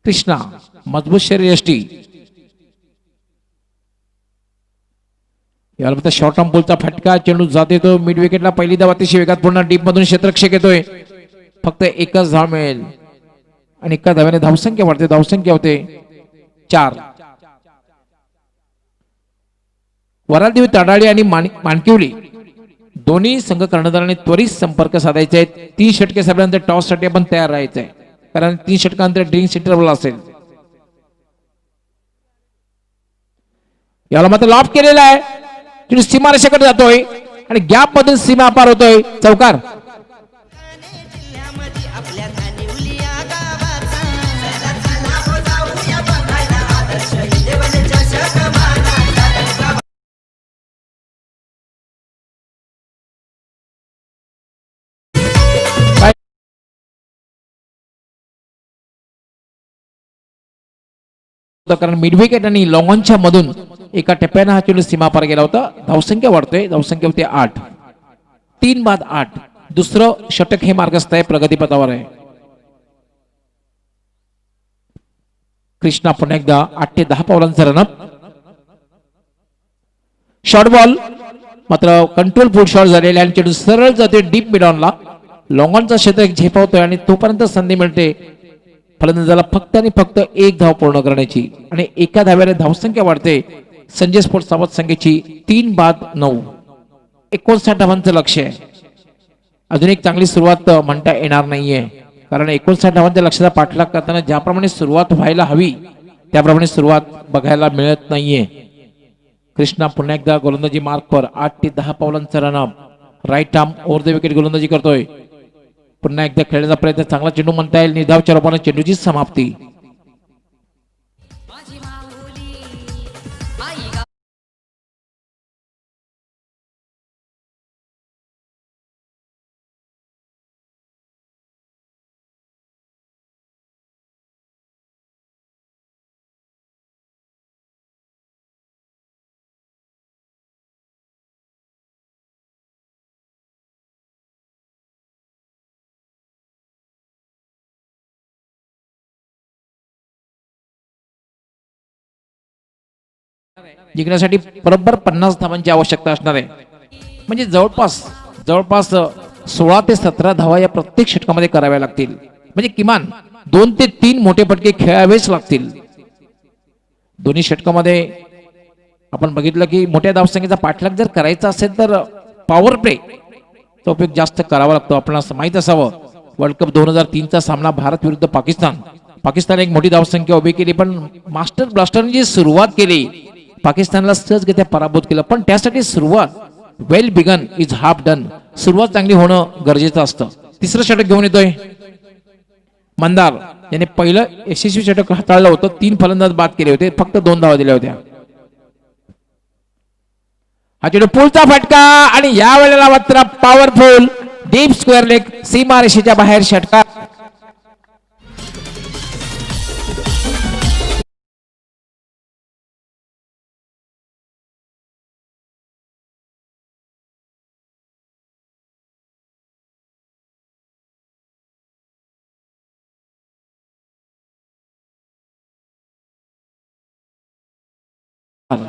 कृष्णा मजबूत शरीर यष्टी, याला फक्त शॉर्ट आर्म बॉलचा फटका, चेंडू जात येतो मिड विकेटला. पहिली धाव अतिशय वेगात, पुन्हा डीप मधून क्षेत्ररक्षक येतोय, फक्त एकच धाव मिळेल आणि एका धाव्याने धावसंख्या वाढते. धावसंख्या होते 4. वरालदेवी ताडाळी आणि मानकिवली दोन्ही संघ कर्णधारांनी त्वरित संपर्क साधायचे आहेत. 3 षटके संपल्यानंतर टॉस साठी आपण तयार राहायचं आहे, कारण 3 षटकानंतर ड्रिंक्स इंटरव्हल असेल. याला मात्र लॉफ केलेला आहे, चेंडू सीमारेषेकडे जातोय आणि गॅप मधून सीमा पार होतोय. चौकार. कारण मिड विकेट आणि लॉंग ऑनच्या मधून एका टप्प्याने हा चेंडू सीमा पार गेला होता. धावसंख्या वाढतोय, धावसंख्या होते 8. 3/8. दुसरं षटक हे मार्गस्थ आहे, प्रगतीपथावर आहे. कृष्णा पुन्हा एकदा 8 ते 10 पावलांचा रनअप. शॉर्ट बॉल मात्र कंट्रोल फुल शॉट झालेले आणि चेंडू सरळ जाते डीप मिडॉनला. लॉंग ऑनचा षटक झेपावतोय आणि तोपर्यंत संधी मिळते फलंदाजाला फक्त आणि फक्त 1 धाव पूर्ण करण्याची आणि एका धाव्याने धावसंख्या वाढते. संजय स्पोर्ट्स सावध संघाची 3/9. 59 धावांचं लक्ष्य आहे. अजून एक चांगली सुरुवात म्हणता येणार नाहीये, कारण 59 धावांच्या लक्ष्याचा पाठलाग करताना ज्याप्रमाणे सुरुवात व्हायला हवी त्याप्रमाणे सुरुवात बघायला मिळत नाहीये. कृष्णा पुन्हा एकदा गोलंदाजी मार्कवर 8 ते 10 पावलांचा run up. Right arm over the wicket गोलंदाजी करतोय. पुन्हा एकदा खेळण्याचा प्रयत्न, चांगला चेंडू म्हणता येईल. निर्धावच्या रूपाने चेंडूची समाप्ती. जिंकण्यासाठी बरोबर 50 धावांची आवश्यकता असणार आहे. म्हणजे जवळपास 16 ते 17 धावा या प्रत्येक षटकामध्ये कराव्या लागतील. म्हणजे किमान 2 ते 3 मोठे फटके खेळावेच लागतील. दोन्ही षटकामध्ये आपण बघितलं की मोठ्या धावसंख्येचा पाठलाग जर करायचा असेल तर पॉवर प्ले चा उपयोग जास्त करावा लागतो. आपल्याला माहित असावं वर्ल्ड कप 2003 चा सामना भारत विरुद्ध पाकिस्तान एक मोठी धावसंख्या उभी केली, पण मास्टर ब्लास्टरने जी सुरुवात केली पाकिस्तानला सहजगत्या पराभूत केलं. पण त्यासाठी सुरुवात well begun is half done, सुरुवात चांगली होणं गरजेचं असतं. तिसरं षटक घेऊन येतोय मंदार याने पहिलं यशस्वी षटक हाताळलं होतं. 3 फलंदाज बाद केले होते, फक्त 2 धावा दिल्या होत्या. हा चेंडू पुलचा फटका आणि या वेळेला मात्र पॉवरफुल डीप स्क्वेअर लेग सीमारेषेच्या बाहेर षटकार.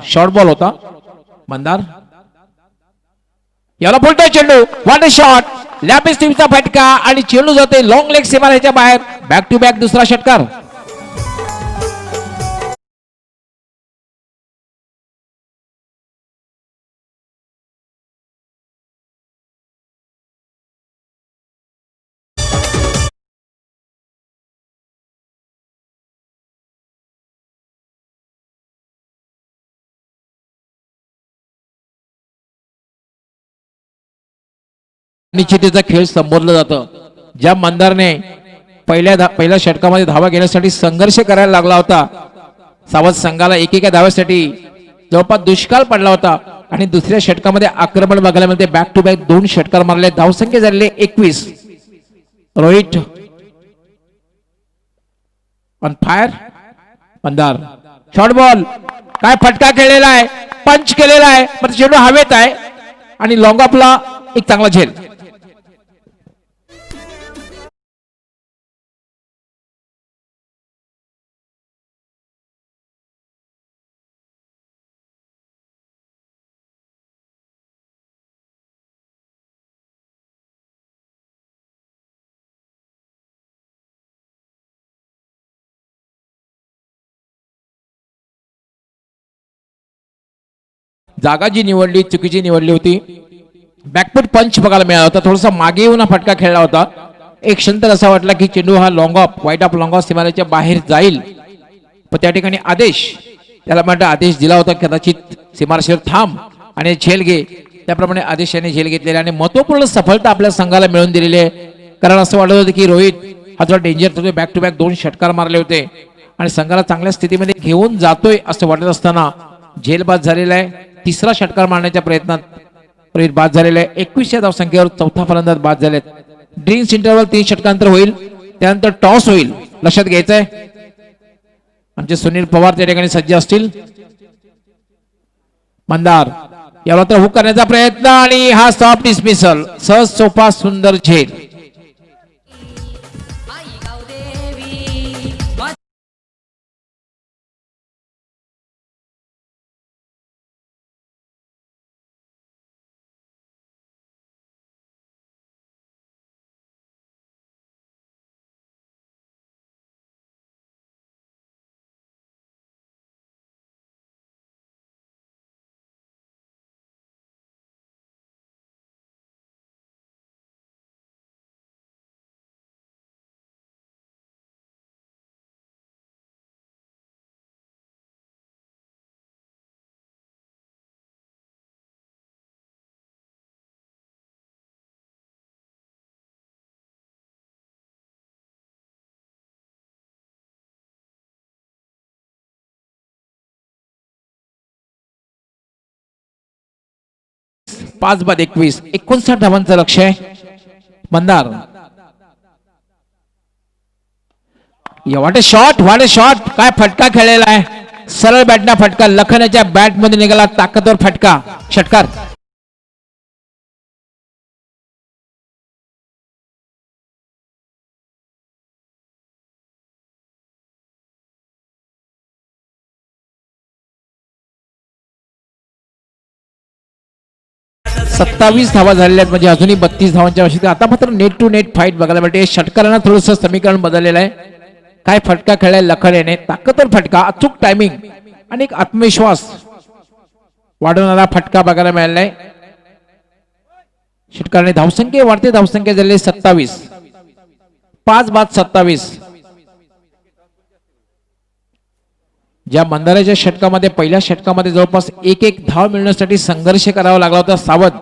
शॉर्ट बॉल होता. मंदार याला बोलतोय चेंडू, व्हॉट अ शॉट, लॅपिस टीमचा फटका आणि चेंडू जाते लॉंग लेग सीमारेषेच्या बाहेर. बॅक टू बॅक दुसरा षटकार. निश्चितीचा खेळ संबोधलं जातं. ज्या मंदारने पहिल्या षटकामध्ये धावा घेण्यासाठी संघर्ष करायला लागला होता, सावध संघाला एकेका धाव्यासाठी जवळपास दुष्काळ पडला होता आणि दुसऱ्या षटकामध्ये आक्रमण बघायला मिळते. बॅक टू बॅक 2 षटकार मारले, धावसंख्या झालेले 21. Rohit on fire. Mandar short ball, काय फटका खेळलेला आहे, पंच केलेला आहे, पण चेंडू हवेत आहे आणि लॉंग ऑफला एक चांगला झेल. जागा जी निवडली चुकीची निवडली होती. बॅकफुट पंच बघायला मिळाला होता, थोडासा मागे येऊन फटका खेळला होता. एक क्षण तर असा वाटला की चेंडू हा लॉंग ऑफ वाईट ऑफ लॉंग ऑफ सीमारेच्या बाहेर जाईल, पण त्या ठिकाणी आदेश त्याला म्हणता आदेश दिला होता कदाचित सीमारेषेवर थांब आणि झेल घे. त्याप्रमाणे आदेशाने झेल घेतलेली आणि महत्वपूर्ण सफलता आपल्या संघाला मिळवून दिलेली आहे. कारण असं वाटत होतं की रोहित हा थोडा डेंजर, बॅक टू बॅक 2 षटकार मारले होते आणि संघाला चांगल्या स्थितीमध्ये घेऊन जातोय असं वाटत असताना झेल बाद झालेला आहे. तिसरा षटकार मारण्याच्या प्रयत्नात रोहित बाद झालेला आहे. 21 धावसंख्येवर चौथा फलंदाज बाद झालेत. ड्रिंक्स इंटरवल 3 षटकांतर होईल, त्यानंतर टॉस होईल, लक्षात घ्यायचंय. आमचे सुनील पवार त्या ठिकाणी सज्ज असतील. मंदार याला तर हुक करण्याचा प्रयत्न आणि हा सॉफ्ट डिस्मिसल, सहज सोपा सुंदर झेल. पाच बाद 21, 59 धावांचं लक्ष्य आहे. मंदार वाट शॉट, काय फटका खेळलेला आहे, सरळ बॅटना फटका, लखनच्या बॅट मध्ये निघाला ताकदवर फटका, षटकार. 27 धावा झालेल्या आहेत, म्हणजे अजूनही 32 धावांच्या आवश्यकता. आता मात्र नेट टू नेट फाईट बघायला मिळते. षटकारांना थोडंसं समीकरण बदललेलं आहे. काय फटका खेळलाय लखन याने, ताकदवर फटका, अचूक टायमिंग आणि एक आत्मविश्वास वाढवणारा फटका बघायला मिळाला आहे. षटकाराने धावसंख्या वाढते, धावसंख्या झालेली 27, 5 बाद 27. ज्या मंदाराच्या षटकामध्ये पहिल्या षटकामध्ये जवळपास एक धाव मिळण्यासाठी संघर्ष करावा लागला होता सावध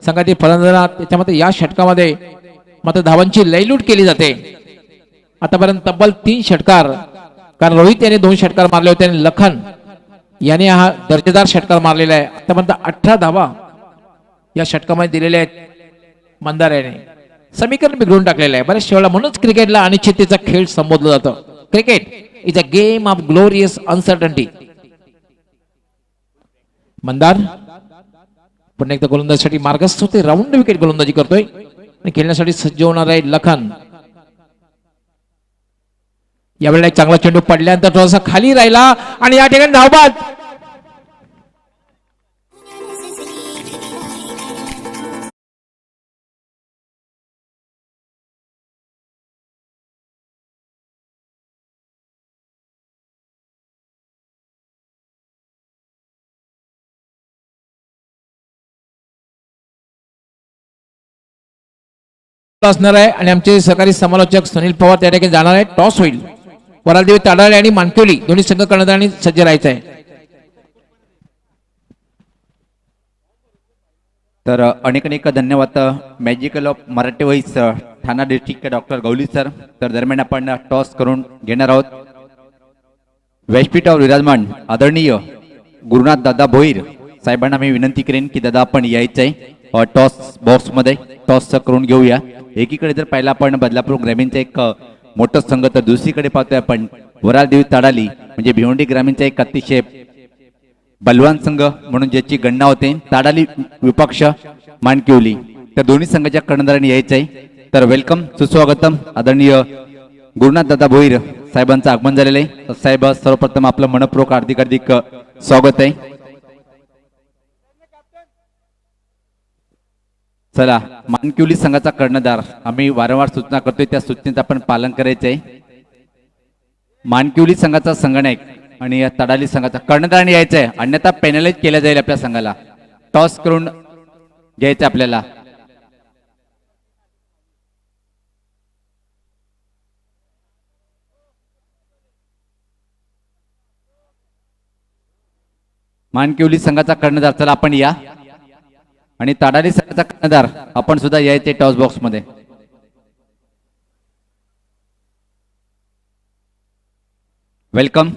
संघातील फलंदाजांना, त्याच्यामध्ये या षटकामध्ये मात्र धावांची लयलूट केली जाते. आतापर्यंत तब्बल 3 षटकार, कारण रोहित याने 2 षटकार मारले होते आणि लखन याने हा दर्जेदार षटकार मारलेला आहे. आतापर्यंत 18 धावा या षटकामध्ये दिलेल्या आहेत मंदार याने. समीकरण बिघडून टाकलेलं आहे बऱ्याच वेळा. म्हणूनच क्रिकेटला अनिश्चिततेचा खेळ संबोधलं जातं. Cricket is a game of glorious uncertainty. Mandar पुन्हा एकदा गोलंदाजीसाठी मार्गस्थ होते, राऊंड विकेट गोलंदाजी करतोय आणि खेळण्यासाठी सज्ज होणार आहे लखन. यावेळेला एक चांगला चेंडू पडल्यानंतर थोडासा खाली राहिला आणि या ठिकाणी धावबाद. असणार आहे आणि आमचे सहकारी समालोचक सुनील पवार त्या ठिकाणी जाणार आहे. टॉस होईल. वरालदेवी ताडाळे आणि मानकिवली दोन्ही संघ कर्णधारांनी सज्ज राहायचं आहे. तर अनेक धन्यवाद magical of Marathi voice Thane district doctor Gauli sir. तर दरम्यान आपण टॉस करून घेणार आहोत. व्यासपीठावर विराजमान आदरणीय गुरुनाथ दादा भोईर साहेबांना मी विनंती करेन की दादा आपण यायचं आहे टॉस बॉक्स मध्ये टॉस करून घेऊया. एकीकडे जर पाहिला आपण बदलापूर ग्रामीणचा एक मोठा संघ, तर दुसरीकडे पाहतोय आपण वरालदेवी ताडाली म्हणजे भिवंडी ग्रामीणचा एक अतिशय बलवान संघ म्हणून ज्याची गणना होते. ताडाली विपक्ष मानकिवली. तर दोन्ही संघाच्या कर्णधारांनी यायचं आहे. तर वेलकम, सुस्वागतम. आदरणीय गुरुनाथ दादा भोईर साहेबांचं आगमन झालेलं आहे. साहेब सर्वप्रथम आपलं मनपूर्वक हार्दिक स्वागत आहे. चला, मानकिवली संघाचा कर्णधार आम्ही वारंवार सूचना करतोय, त्या सूचनेचं आपण पालन करायचं आहे. मानकिवली संघाचा संघनायक आणि तडाली संघाचा कर्णधार यायचा आहे, अन्यथा पेनलाइज केल्या जाईल आपल्या संघाला. टॉस करून घ्यायचं आपल्याला. मानकिवली संघाचा कर्णधार चला आपण या, आणि ताडाली संघाचा कर्णधार आपण सुद्धा यायचे टॉस बॉक्स मध्ये. वेलकम.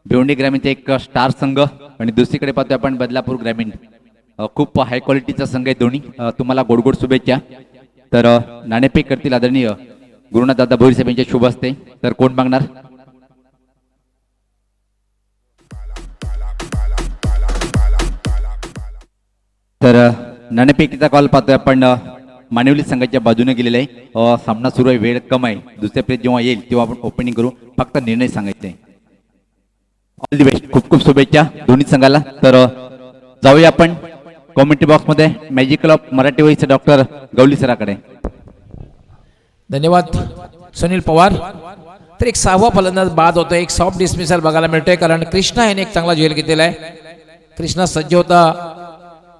भिवंडी ग्रामीणचा एक स्टार संघ आणि दुसरीकडे पाहतोय आपण बदलापूर ग्रामीण. खूप हाय क्वालिटीचा संघ आहे दोन्ही. तुम्हाला गोड शुभेच्छा. तर नाणेफेक करतील आदरणीय गुरुनाथ दादा भोईर साहेब यांचे शुभ असते. तर कोण मागणार? तर नाणेफेकीचा कॉल पाहतोय आपण मानवली संघाच्या बाजूने गेलेला आहे. सामना सुरू आहे, वेळ कम आहे. दुसऱ्या प्लेस जेव्हा येईल तेव्हा आपण ओपनिंग करू, फक्त निर्णय सांगायचे. ऑल दी बेस्ट, खूप खूप शुभेच्छा दोन्ही संघाला. तर जाऊया आपण कॉमेंट्री बॉक्स मध्ये magical of Marathi voice doctor Gawli सराकडे. धन्यवाद सुनील पवार. तर एक 6वा फलंदाज बाद होतो. एक सॉफ्ट डिसमिसल बघायला मिळतोय, कारण कृष्णा याने एक चांगला झेल घेतलेला आहे. कृष्णा सज्ज होता,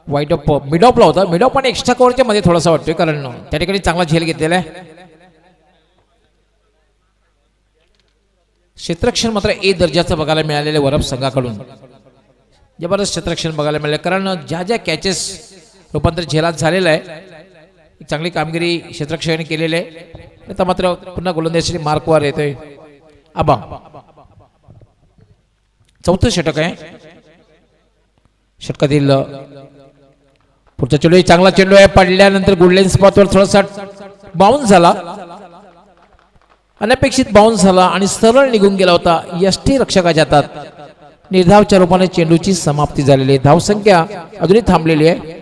वाईट ऑफ मिड ऑफला होता. मिड ऑफ पण एक्स्ट्रा कव्हरच्या मध्ये थोडासा वाटतोय, कारण त्या ठिकाणी चांगला झेल घेतलेला आहे. क्षेत्ररक्षण मात्र ए दर्जाचं बघायला मिळालेलं वरप संघाकडून. जबरदस्त क्षेत्ररक्षण बघायला मिळालं, कारण ज्या ज्या कॅचेस रूपांतर झेलात झालेलं आहे, चांगली कामगिरी क्षेत्ररक्षकाने केलेली आहे. आता मात्र पुन्हा गोलंदाजीसाठी मार्कवर येतोय आबा. 4थं षटक आहे. षटकातील पुढचा चेंडू चांगला चेंडू आहे, पडल्यानंतर गुडलेन स्पॉटवर थोडासा बाउन्स झाला, अनपेक्षित बाउन्स झाला आणि सरळ निघून गेला होता यष्टी रक्षकाच्या हातात. निर्धावच्या रूपाने चेंडूची समाप्ती झालेली आहे. धावसंख्या अजूनही थांबलेली आहे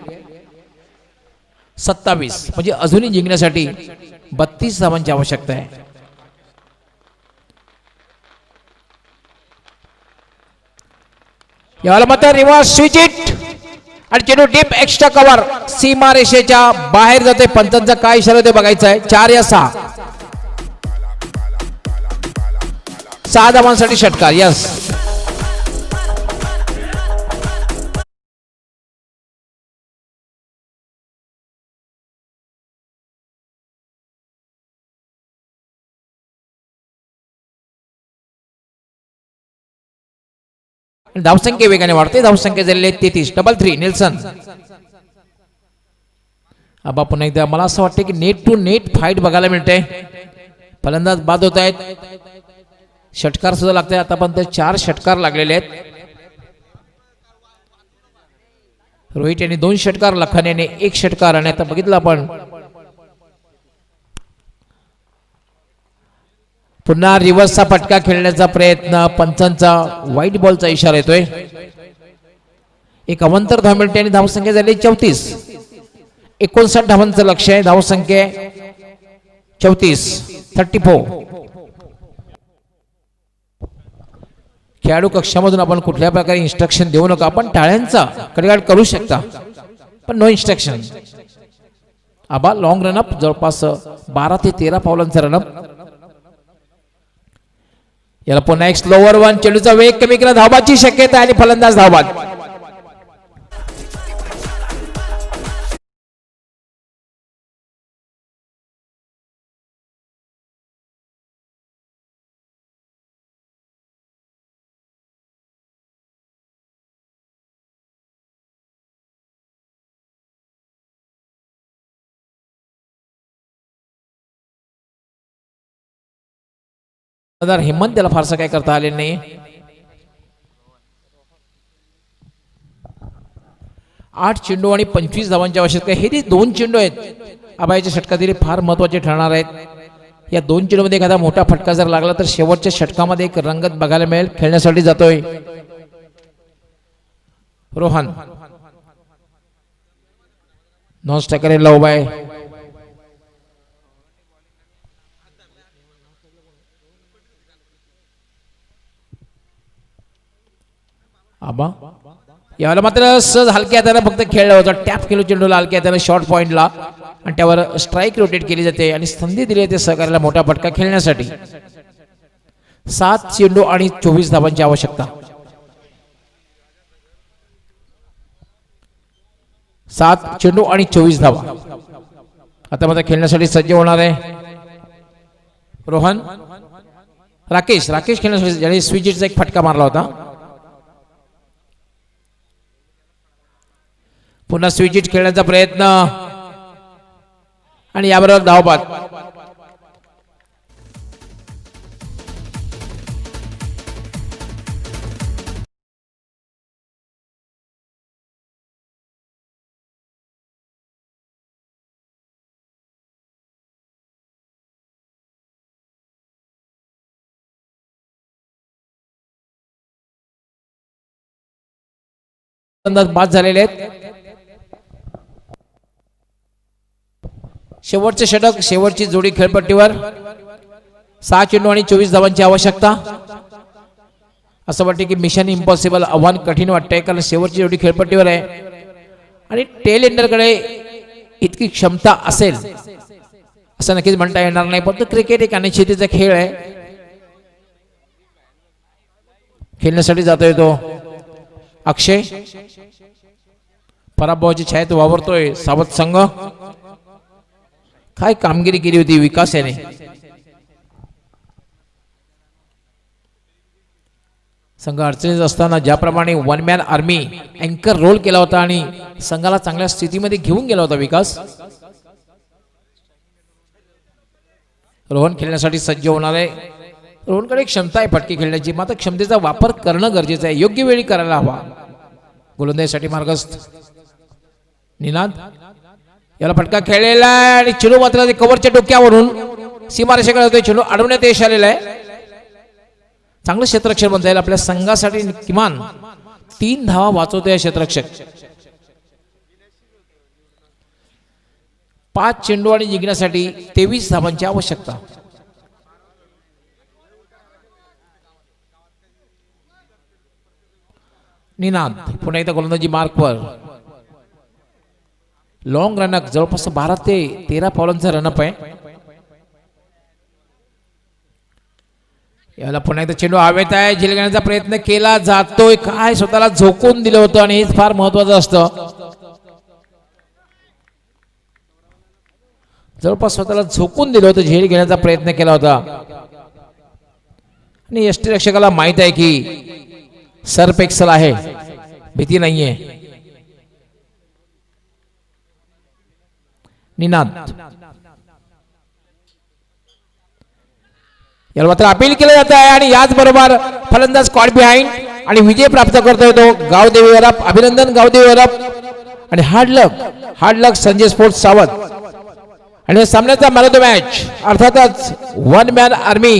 27, म्हणजे अजूनही जिंकण्यासाठी 32 धावांची आवश्यकता आहे. याला मात्र रिव्हर्स स्विच इट आणि चेंडू डीप एक्स्ट्रा कव्हर सीमा रेषेच्या बाहेर जाते. पंचांचा काय इशारा ते बघायचं आहे. 4 या 6 6 धावांसाठी षटकार. यस धावसंख्या वेगाने वाढते. धावसंख्या झालेली 33. Double 3 Nelson. आबा पुन्हा एकदा मला असं वाटतं की नेट टू नेट फाईट बघायला मिळते. फलंदाज बाद होत आहेत. षटकार सुद्धा लागते. आतापर्यंत 4 षटकार लागलेले आहेत. रोहित यांनी 2 षटकार, लखन याने 1 षटकार. आणि आता बघितलं आपण पुन्हा रिव्हर्सचा फटका खेळण्याचा प्रयत्न. पंचांचा व्हाईट बॉलचा इशारा येतोय. एक अवंतर धाव मिळते आणि धावसंख्या झाली 34. 59 धावांचं लक्ष आहे. धावसंख्या 34. खेळाडू कक्षामधून आपण कुठल्या प्रकारे इन्स्ट्रक्शन देऊ नका. आपण टाळ्यांचा कडकाड करू शकता पण नो इन्स्ट्रक्शन. आबा लॉंग रनअप जवळपास 12 ते 13 पावलांचा रनअप. याला पुन्हा एक स्लोवर वन. चेंडूचा वेग कमी केला. धावाची शक्यता आणि फलंदाज धावबाद. हेमंत त्याला फारसं काय करता आले नाही. 8 चेंडू आणि 25 धावांची आवश्यकता. हे जे 2 चेंडू आहेत आबाईच्या षटकातील फार महत्वाचे ठरणार आहेत. या 2 चेंडूमध्ये एखादा मोठा फटका जर लागला तर शेवटच्या षटकामध्ये एक रंगत बघायला मिळेल. खेळण्यासाठी जातोय रोहन. नॉन स्ट्रायकर लव बाय. आबा यावेळेला मात्र सहज हलक्या हाताने फक्त खेळला होता. टॅप केलो चेंडूला हलक्या हाताने शॉर्ट पॉइंटला आणि त्यावर स्ट्राईक रोटेट केली जाते आणि संधी दिली जाते सहकार्याला मोठा फटका खेळण्यासाठी. 7 चेंडू आणि 24 धावांची आवश्यकता. 7 चेंडू आणि 24 धावा. आता मात्र खेळण्यासाठी सज्ज होणार आहे रोहन. राकेश खेळण्यासाठी ज्याने स्विचिटचा एक फटका मारला होता. पुन्हा स्विचिट खेळण्याचा प्रयत्न आणि याबरोबर धावबाद. बाद झालेले आहेत. शेवटचे षटक, शेवटची जोडी खेळपट्टीवर. 6 चेंडू आणि 24 धावांची आवश्यकता. असं वाटते की मिशन इम्पॉसिबल, आव्हान कठीण वाटतंय कारण शेवटची जोडी खेळपट्टीवर आहे आणि टेल एंडरकडे इतकी क्षमता असेल असं नक्कीच म्हणता येणार नाही. फक्त क्रिकेट एक अनिश्चिततेचा खेळ आहे. खेळण्यासाठी जातोय तो अक्षय. पराभवाची छायेत वावरतोय सावध संघ. काय कामगिरी केली होती विकास याने. संघ अडचणीत असताना ज्याप्रमाणे 1 मॅन आर्मी अँकर रोल केला होता आणि संघाला चांगल्या स्थितीमध्ये घेऊन गेला होता विकास. रोहन खेळण्यासाठी सज्ज होणार आहे. रोहनकडे क्षमता आहे फटके खेळण्याची, मात्र क्षमतेचा वापर करणं गरजेचं आहे. योग्य वेळी करायला हवा. गोलंदाजीसाठी मार्गस्थ निनाद. याला फटका खेळलेला आहे आणि चेंडू मात्र कव्हरच्या डोक्यावरून सीमारेषेकडे होते. चेंडू अडवण्यात यश आलेला आहे. चांगलं क्षेत्ररक्षण बनता येईल आपल्या संघासाठी. किमान 3 धावा वाचवतोय क्षेत्ररक्षक. 5 चेंडू आणि जिंकण्यासाठी 23 धावांची आवश्यकता. निनाद पुन्हा एकदा गोलंदाजी मार्कवर. लॉंग रनअप जवळपास 12 ते 13 फॉलांचा रनअप आहे. याला पुन्हा एकदा चेंडू हवेत आहे, झेल घेण्याचा प्रयत्न केला जातोय, काय स्वतःला झोकून दिलं होतं आणि हेच फार महत्वाचं असतं. जवळपास स्वतःला झोकून दिलं होतं, झेल घेण्याचा प्रयत्न केला होता आणि यष्टीरक्षकाला माहित आहे की सर्फ एक्सल आहे, भीती नाहीये. निनाद याला मात्र अपील केलं जात आहे आणि याचबरोबर फलंदाज कॉट बिहाइंड आणि विजय प्राप्त करतोय तो गावदेवी वरप. अभिनंदन गावदेवी वरप आणि हार्ड लक संजय स्पोर्ट्स सावध. आणि सामन्याचा मॅन ऑफ द मॅच अर्थातच one man army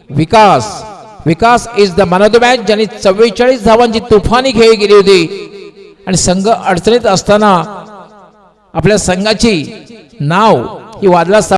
Vikas is the man of the match, ज्यांनी 44 धावांची तुफानी खेळी केली होती आणि संघ अडचणीत असताना आपल्या संघाची नाव ही वादळात